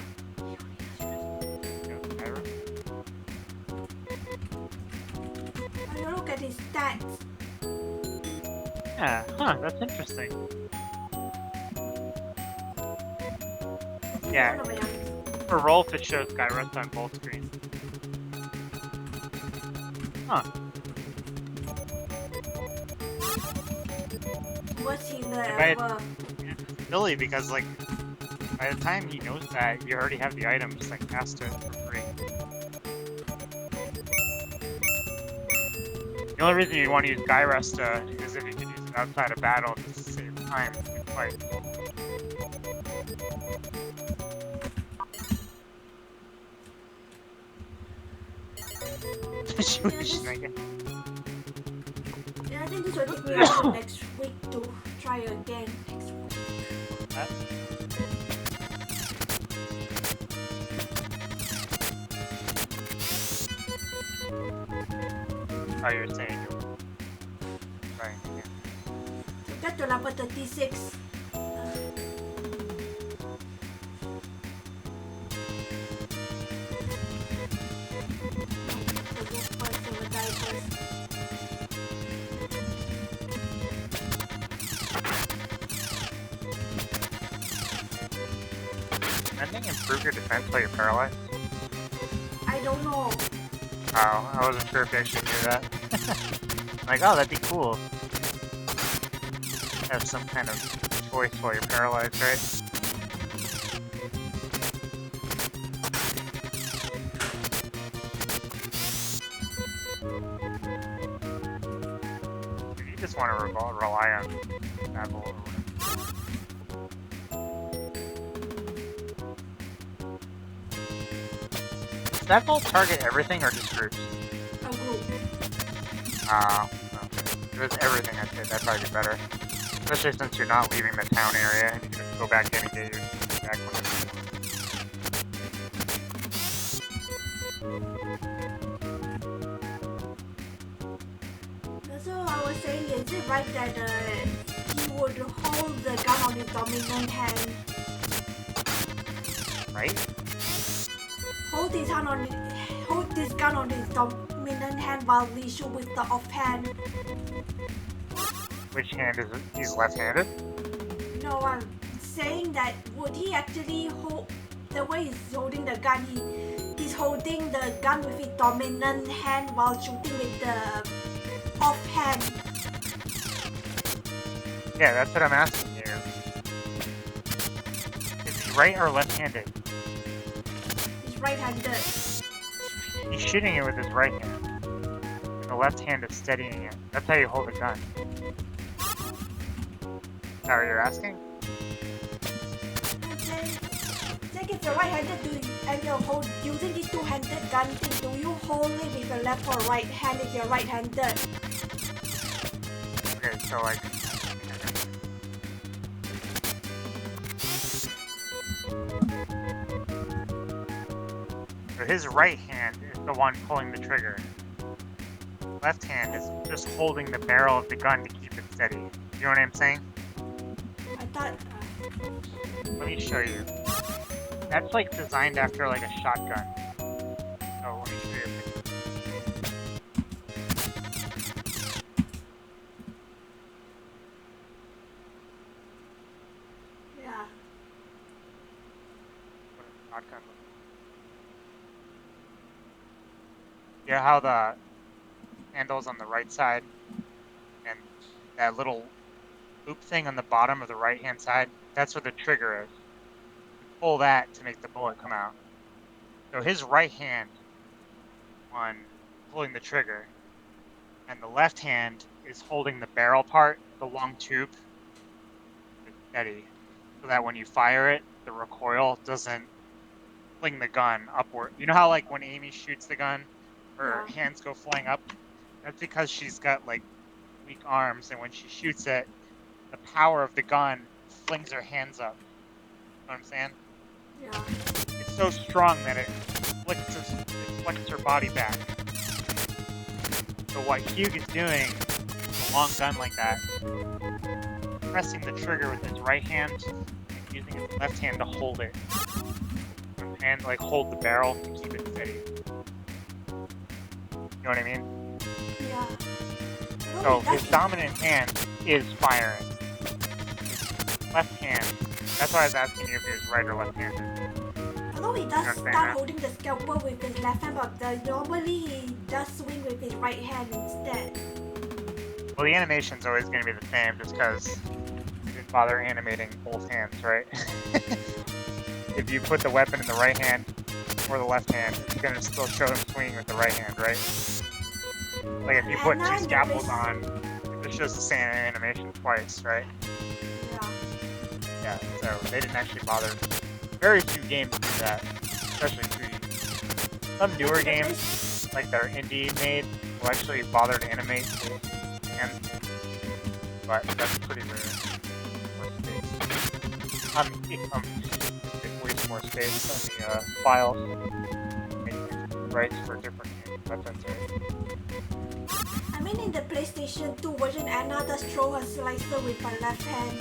Gyro. When you look at his stats, Yeah, huh, that's interesting. Yeah, for Rolf it shows Gyro on both screens. Huh. what's he the Right. ever? It's silly because, like, by the time he knows that, you already have the item just, like, cast it for free. The only reason you want to use Gyresta is if you can use it outside of battle to save time in fight. Yeah, I think this will take me until next week to try again. Next week. Huh? Oh, you're saying you'll... Right, yeah. So get to level 36. Anything improve your defense while you're paralyzed? I don't know. Oh, I wasn't sure if you actually knew that. Like, oh, that'd be cool. Have some kind of choice while you're paralyzed, right? If you just want to rely on Apple or whatever. Does that bolt target everything or just groups? A group. Okay. If it was everything, I'd say that'd probably be better. Especially since you're not leaving the town area and you can just go back in and get your back whenever you want. So I was saying, is it right that he would hold the gun on his dominant hand? Right? Hold this gun on his dominant hand while we shoot with the offhand. Which hand is it? He's left-handed? No, I'm saying that would he actually hold the way he's holding the gun? He's holding the gun with his dominant hand while shooting with the offhand. Yeah, that's what I'm asking you. Is he right or left-handed? He's right-handed. He's shooting it with his right hand. And the left hand is steadying it. That's how you hold a gun. Is that what you're asking? Say if you're right-handed, and you're using this two-handed gun thing, do you hold it with your left or right hand if you're right-handed? Okay, so like... So his right hand is the one pulling the trigger. Left hand is just holding the barrel of the gun to keep it steady. You know what I'm saying? I thought... Let me show you. That's like designed after like a shotgun. Oh, let me show you a picture. Yeah. What a shotgun looks like. Yeah, how the handle's on the right side and that little loop thing on the bottom of the right hand side, that's where the trigger is. You pull that to make the bullet come out. So his right hand on pulling the trigger, and the left hand is holding the barrel part, the long tube, it's steady, so that when you fire it, the recoil doesn't fling the gun upward. You know how like when Amy shoots the gun, her hands go flying up? That's because she's got like weak arms, and when she shoots it, the power of the gun flings her hands up. You know what I'm saying? Yeah. It's so strong that it flicks her body back. So what Hugh is doing with a long gun like that, pressing the trigger with his right hand and using his left hand to hold it. And like hold the barrel to keep it steady. You know what I mean? Yeah. So his dominant hand is firing. His left hand, that's why I was asking you if he was right or left-handed. Although he does start holding the scalpel with his left hand, but normally he does swing with his right hand instead. Well, the animation's always going to be the same just because he didn't bother animating both hands, right? If you put the weapon in the right hand or the left hand, it's going to still show him swinging with the right hand, right? Like if you put two scalpels on, it shows the same animation twice, right? Yeah, so they didn't actually bother. Very few games do that, especially 2D. Some newer games, like they're indie made, will actually bother to animate the hands, but that's pretty rare. It wastes more space on the files, making rights for different weapons, right? I mean, in the PlayStation 2 version, Anna does throw her slicer with her left hand.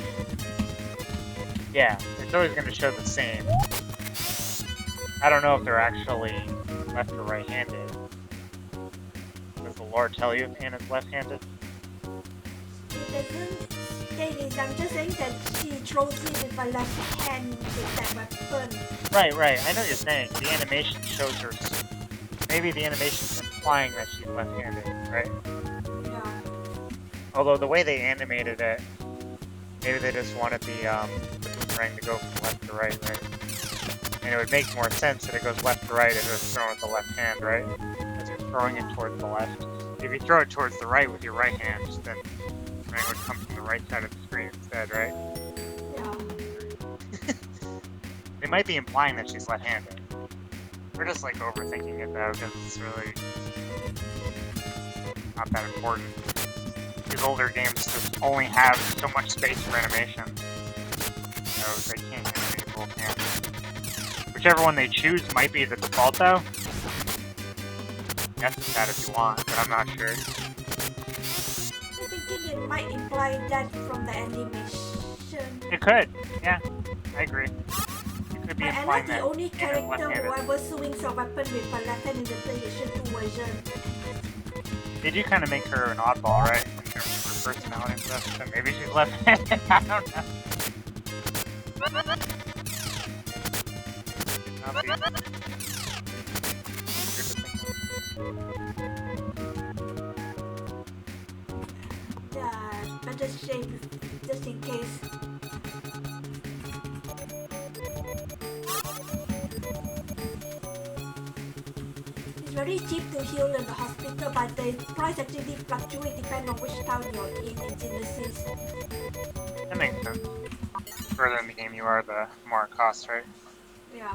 Yeah, it's always going to show the same. I don't know if they're actually left or right-handed. Does the lore tell you if Anna's left-handed? It doesn't state it. I'm just saying that she throws it with her left hand with that weapon. Right. I know what you're saying. The animation shows her. Maybe the animation's implying that she's left-handed, right? Yeah. Although the way they animated it, maybe they just wanted the boomerang to go from left to right? And it would make more sense that it goes left to right if it was thrown with the left hand, right? As you're throwing it towards the left. If you throw it towards the right with your right hand, then the boomerang would come from the right side of the screen instead, right? Yeah. They might be implying that she's left-handed. We're just like overthinking it though, because it's really not that important. These older games just only have so much space for animation. So they can't animate both hands. Whichever one they choose might be the default though. guess it's that if you want, but I'm not sure. I'm thinking it might imply that from the animation. It could, yeah, I agree. It could be But Ella, implying the that only Anna's character who left-handed. ever swings a weapon with a left hand in the PlayStation 2 version. They do kind of make her an oddball, right? In terms of her personality and stuff. So maybe she's left-handed. I don't know. Could not be. Weird to think of. Yeah, but just shame, just in case. It's very cheap to heal in the hospital, but the price actually fluctuates depending on which town you're in Genesis. That makes sense. The further in the game you are, the more it costs, right? Yeah.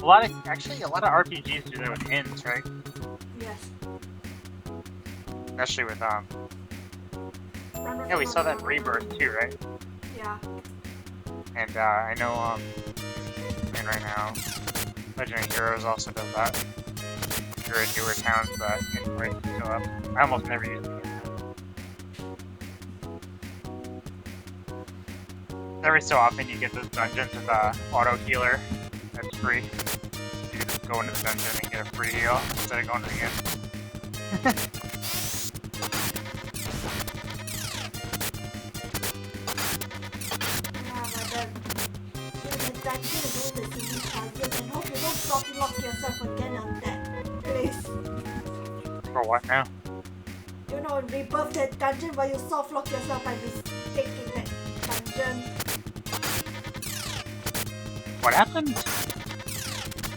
A lot of RPGs do that with inns, right? Yes. Especially with yeah, we saw that in Rebirth too, right? Yeah. And I know and right now Legendary Heroes also does that. If you're in newer towns, in prices go up. I almost never use the game. Every so often you get those dungeons with auto healer that's free. You can just go into the dungeon and get a free heal instead of going to the inn. That is all the silly charges, and hope you don't soft lock yourself again on that place. For what now? You know, in Rebirth, that dungeon where you soft lock yourself by mistake in that dungeon. What happened?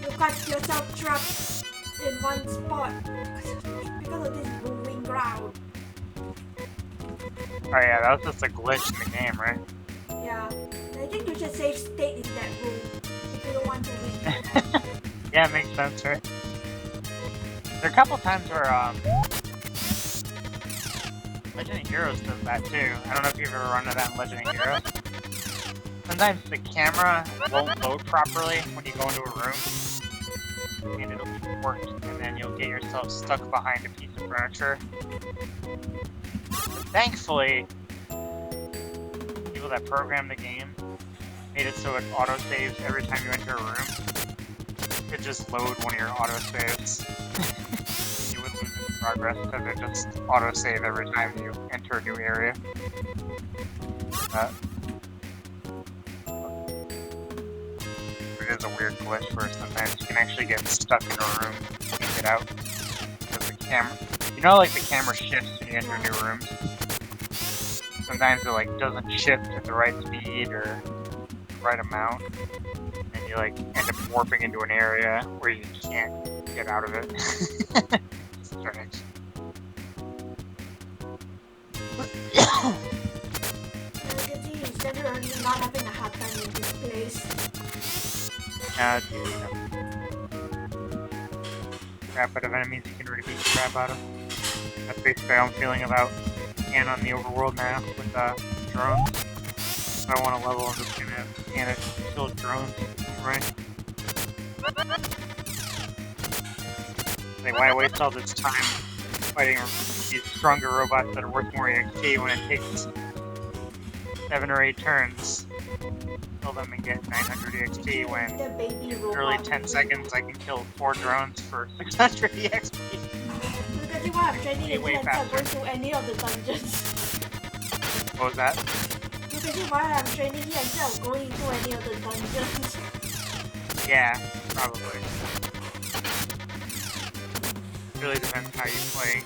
You got yourself trapped in one spot because of this moving ground. Oh yeah, that was just a glitch in the game, right? Yeah. I think you should save state in that room if you don't want to win. Yeah, it makes sense, right? There are a couple times where Legendary Heroes does that too. I don't know if you've ever run into that in Legendary Heroes. Sometimes the camera won't load properly when you go into a room, and it'll be warped, and then you'll get yourself stuck behind a piece of furniture. But thankfully, people that programmed the game made it so it auto-saves every time you enter a room. It just load one of your auto-saves. You wouldn't lose any progress because it just auto-save every time you enter a new area. It is a weird glitch where sometimes you can actually get stuck in a room and get out. Because the camera... You know, like the camera shifts when you enter new rooms? Sometimes it like doesn't shift at the right speed or the right amount, and you like end up warping into an area where you can't get out of it. It's strange. Is generally not having a hard time in this place. Crap out of enemies you can really beat the crap out of. That's basically how I'm feeling about Anna on the overworld now with drones. If I want to level, I'm just gonna Anna kill drones, right? Like, why waste all this time fighting these stronger robots that are worth more EXP when it takes 7 or 8 turns? Kill them and get 900 EXP when The baby in robot. literally 10 seconds I can kill 4 drones for 600 EXP. Look at why I'm training Way instead of faster. going to any of the dungeons. What was that? Look at why I'm training here instead of going into any of the dungeons. Yeah, probably. Really depends how you play.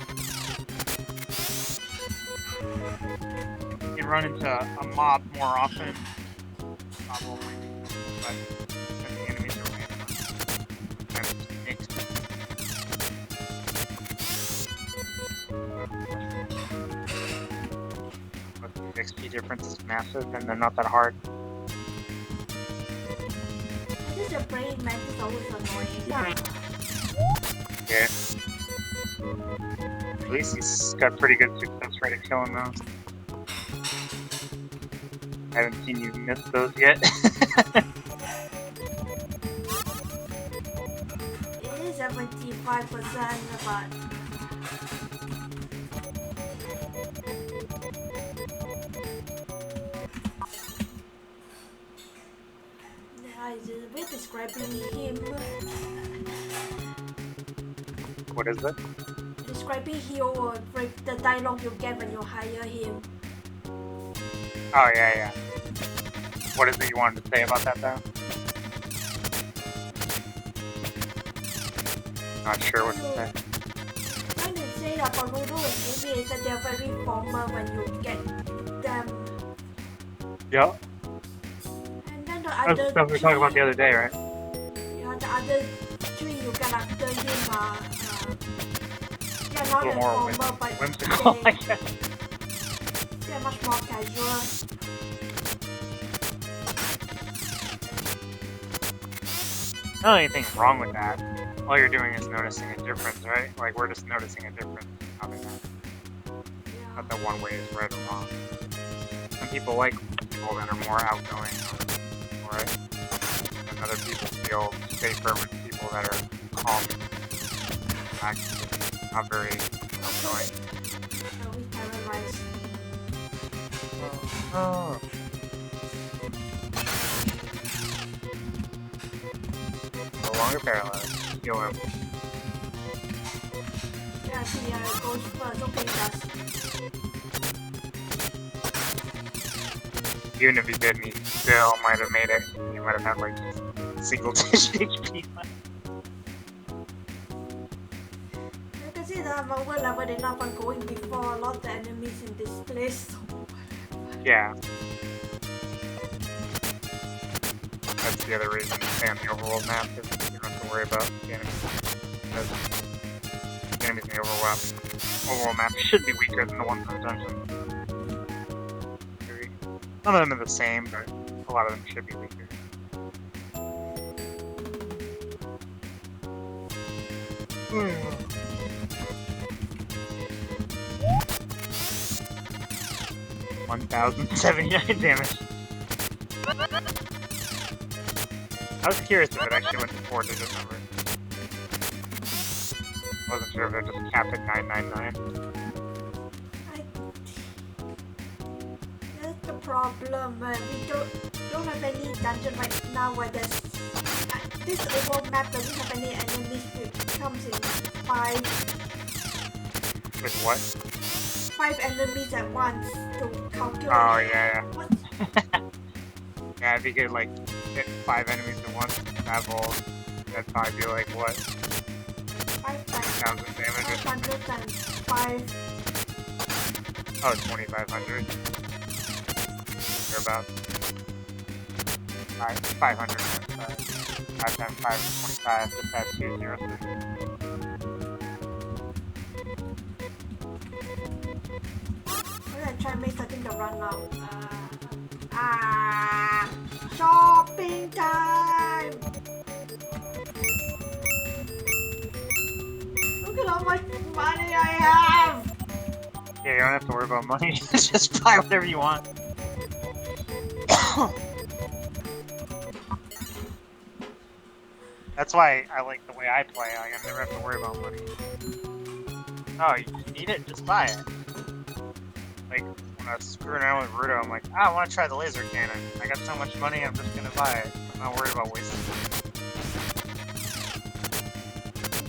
You can run into a mob more often. Probably. But the enemies are random. And it's mixed. But the XP difference is massive and they're not that hard. This your brain math is always annoying. Yeah. At least he's got pretty good success rate at killing those. I haven't seen you miss those yet. only 75%, but we're describing him. What is it? Describing Hugh, the dialogue you get when you hire him. Oh, yeah. What is it you wanted to say about that, though? Not sure what to say. When they say about Noodle and Amy is that they're very formal when you get them. Yeah. And then the That's other the stuff we were talking about the other day, right? Yeah, the other three you get after him are they're not as formal, but whimsical, I guess. they're much more casual. Not anything wrong with that. All you're doing is noticing a difference, right? Like, we're just noticing a difference in how they act. Yeah. Not that one way is right or wrong. Some people like people that are more outgoing, right? And other people feel safer with people that are calm, actually not very outgoing. So we terrorize. Oh. No longer paralyzed. Heal him. Yeah, see, it goes first. Okay, does. Even if he didn't, he still might have made it. He might have had like single digit HP. You can see that lower level enough are going before a lot of the enemies in this place. Yeah. That's the other reason to stay on the overworld map, is you don't have to worry about the enemies. Because the enemies in the overworld map should be weaker than the ones in the dungeon. Some of them are the same, but a lot of them should be weaker. $1,079 damage. I was curious if it actually went to 4-digit number. I wasn't sure if it just capped at 999. That's the problem. We don't have any dungeon right now where there's this overall map doesn't have any enemies. It comes in 5 With what? 5 enemies at once to calculate. Oh, yeah. What? Yeah, if you could, like, hit 5 enemies at once, that'd probably be like, what? 5,000 damage? 505. Oh, 2,500. They're about 500 times 5. 5 times 5 is 25, just add 2 zeros to it. I'm gonna try starting the run now. Shopping time! Look at how much money I have! Yeah, you don't have to worry about money. Just buy whatever you want. That's why I like the way I play. I never have to worry about money. Oh, you need it? Just buy it. Like, when I was screwing around with Rudo, I'm like, I want to try the laser cannon. I got so much money, I'm just gonna buy it. I'm not worried about wasting it.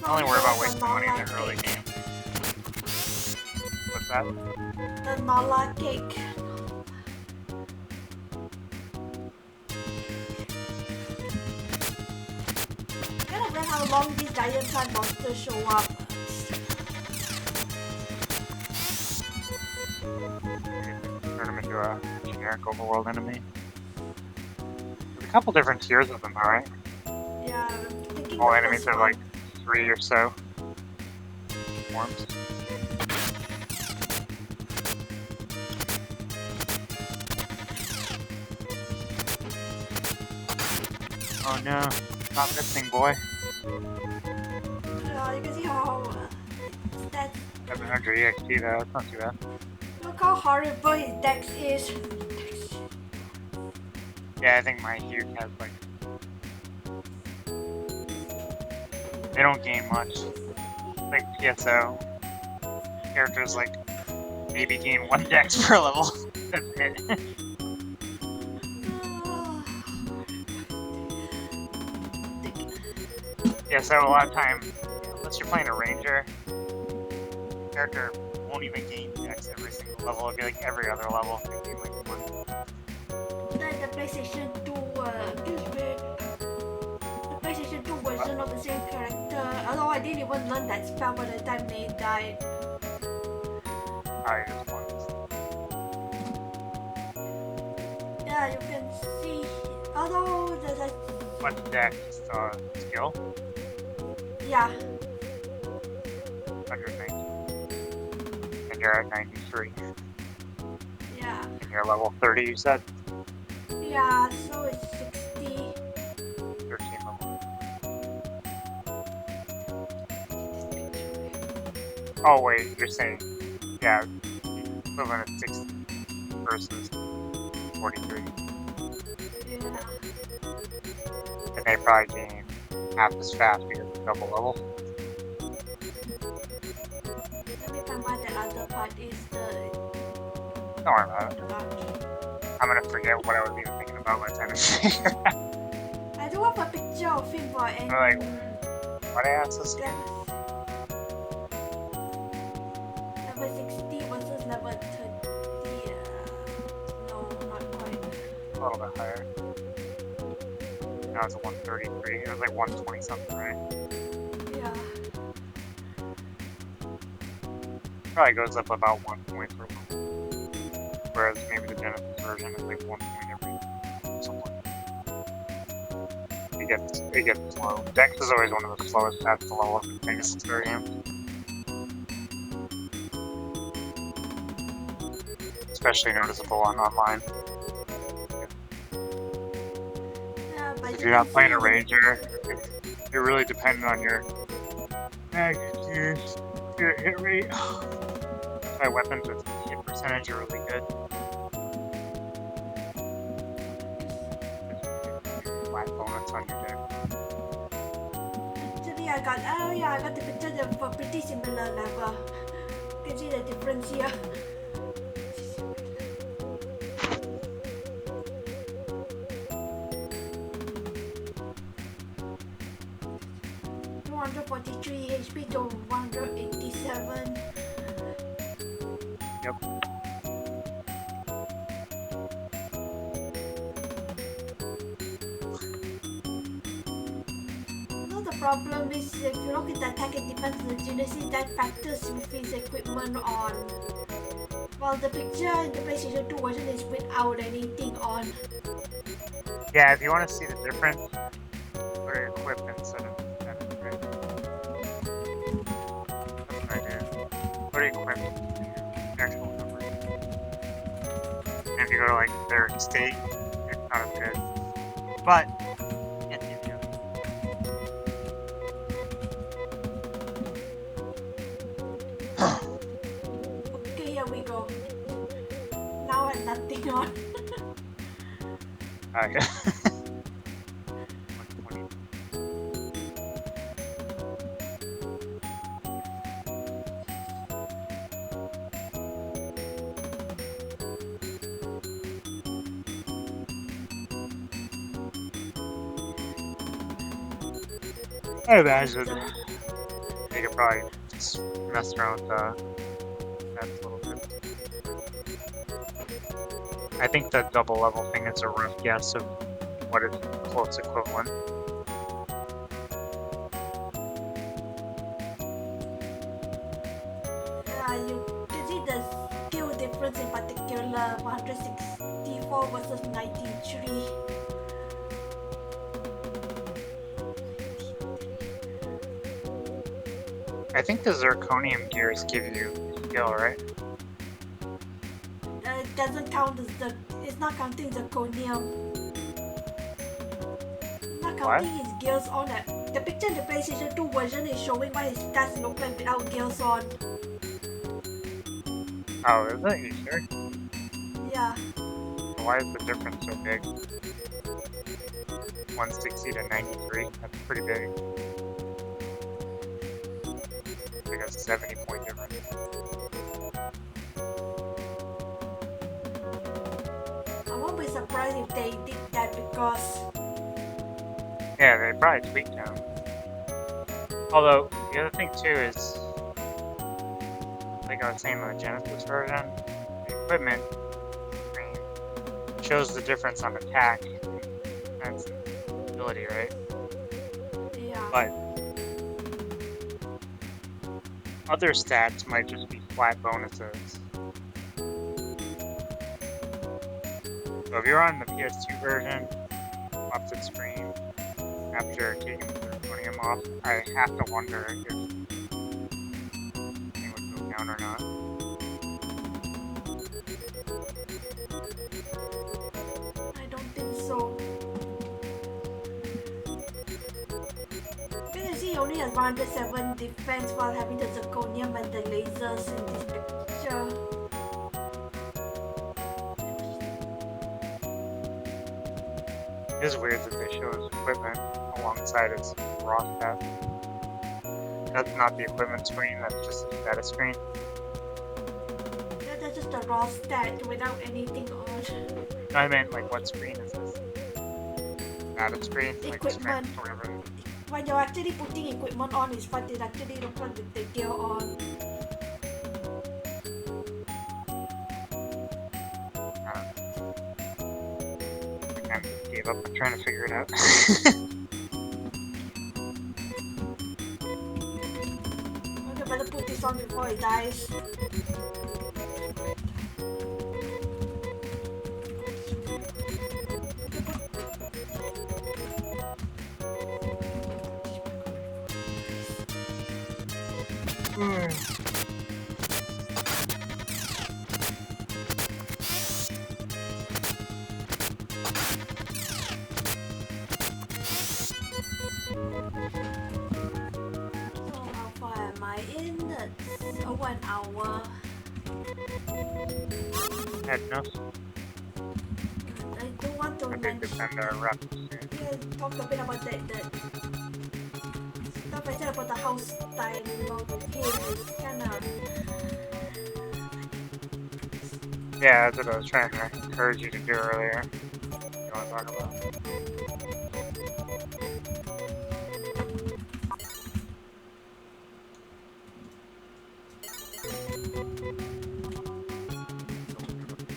I only worry about wasting money in the early game. What's that? The Nala cake. Kind of how long these giant plant monsters show up. Turn them into a generic overworld enemy. There's a couple different tiers of them, alright? Yeah, I'm thinking All the enemies first have one. like 3 or so forms. Oh no, stop missing, boy. You can see how that's 700 EXP though, that's not too bad. look how horrible his dex is. Yeah, I think my Hugh has like They don't gain much. Like PSO. Characters like maybe gain 1 dex per level. That's it. Yeah, so a lot of time, unless you're playing a ranger, character won't even gain dex every single level. It'll be like every other level. They gain like 1. The PlayStation 2, the PlayStation 2 version of the same character. Although I didn't even learn that spell by the time they died. I just want Yeah, you can see. Although there's a what dex skill? yeah. 190. And you're at 93. Yeah. And you're level 30, you said? Yeah, so it's 60. 13 level. Oh wait, you're saying, yeah, equivalent of 60 versus 43. Yeah. And they probably gain half as fast because it's double level. Let me find out that other part is the Don't worry about it. large. I'm gonna forget what I was even thinking about by the time I say that. I do have a picture of him for any. Like, what I asked this again? Level 60 versus level 30. No, not quite. A little bit higher. Now it's a 133. It was like 120 something, right? Yeah. Probably goes up about 1 point per level. Whereas maybe the Genesis version is like 1 point every something. It gets slow. Dex is always one of the slowest paths to level up in Phantasy Star game. Especially noticeable on online. Yeah, but If you're not playing a ranger, you're really dependent on your magnitude, your hit rate. My weapons with hit percentage are really good. Flat bonus on your deck. Actually, I got the picture. They're for pretty similar level. You can see the difference here. 243 HP to 187. Yep. No, the problem is if you look at the attack and defense, you see that factors with his equipment on. While the picture in the PlayStation 2 version is without anything on. Yeah, if you want to see the difference, put it equipped instead of defense, right? That's what I do. Put it equipped in your actual number. And if you go to like their state, it's not as good. But can't do the other. Okay, here we go. Now I have nothing on. Yeah. 120. I imagine they could probably just mess around with that a little bit. I think the double level thing is a rough guess of what is close equivalent. You can see the skill difference in particular, 164 versus 93. I think the zirconium gears give you skill, right? It doesn't count as it's not counting zirconium. Not counting his gears on it. The picture in the PlayStation 2 version is showing what his stats look like without gears on. Oh, is it? You sure? Yeah. Why is the difference so big? 160 to 93? That's pretty big. like a 70-point difference. I won't be surprised if they did that because Yeah, they probably tweaked them. Although, the other thing too is, like I was saying in the Genesis version, the equipment screen shows the difference on attack and ability, right? yeah. But other stats might just be flat bonuses. So if you're on the PS2 version, opposite screen, after taking the plutonium off, I have to wonder if anything would go down or not. I don't think so. Phantasy only has 107 defense while having the zirconium and the lasers in this picture. It is weird that they show his equipment alongside its raw stats. That's not the equipment screen, that's just the status screen. Yeah, that's just a raw stat without anything on. No, I meant, like, what screen is this? Status screen? Like, Equipment. strength or whatever. When you're actually putting equipment on, it's what it actually looks like with the gear on. I kind of gave up on trying to figure it out. Okay, better put this on before it dies. So how far am I in? It's over an hour. Had enough. I don't want to I think mention. it's time to wrap this soon. Yeah, talk a bit about that stuff I said about the house style, with him. It's kind of. Yeah, that's what I was trying to encourage you to do earlier. You want to talk about?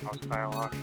House dialogue.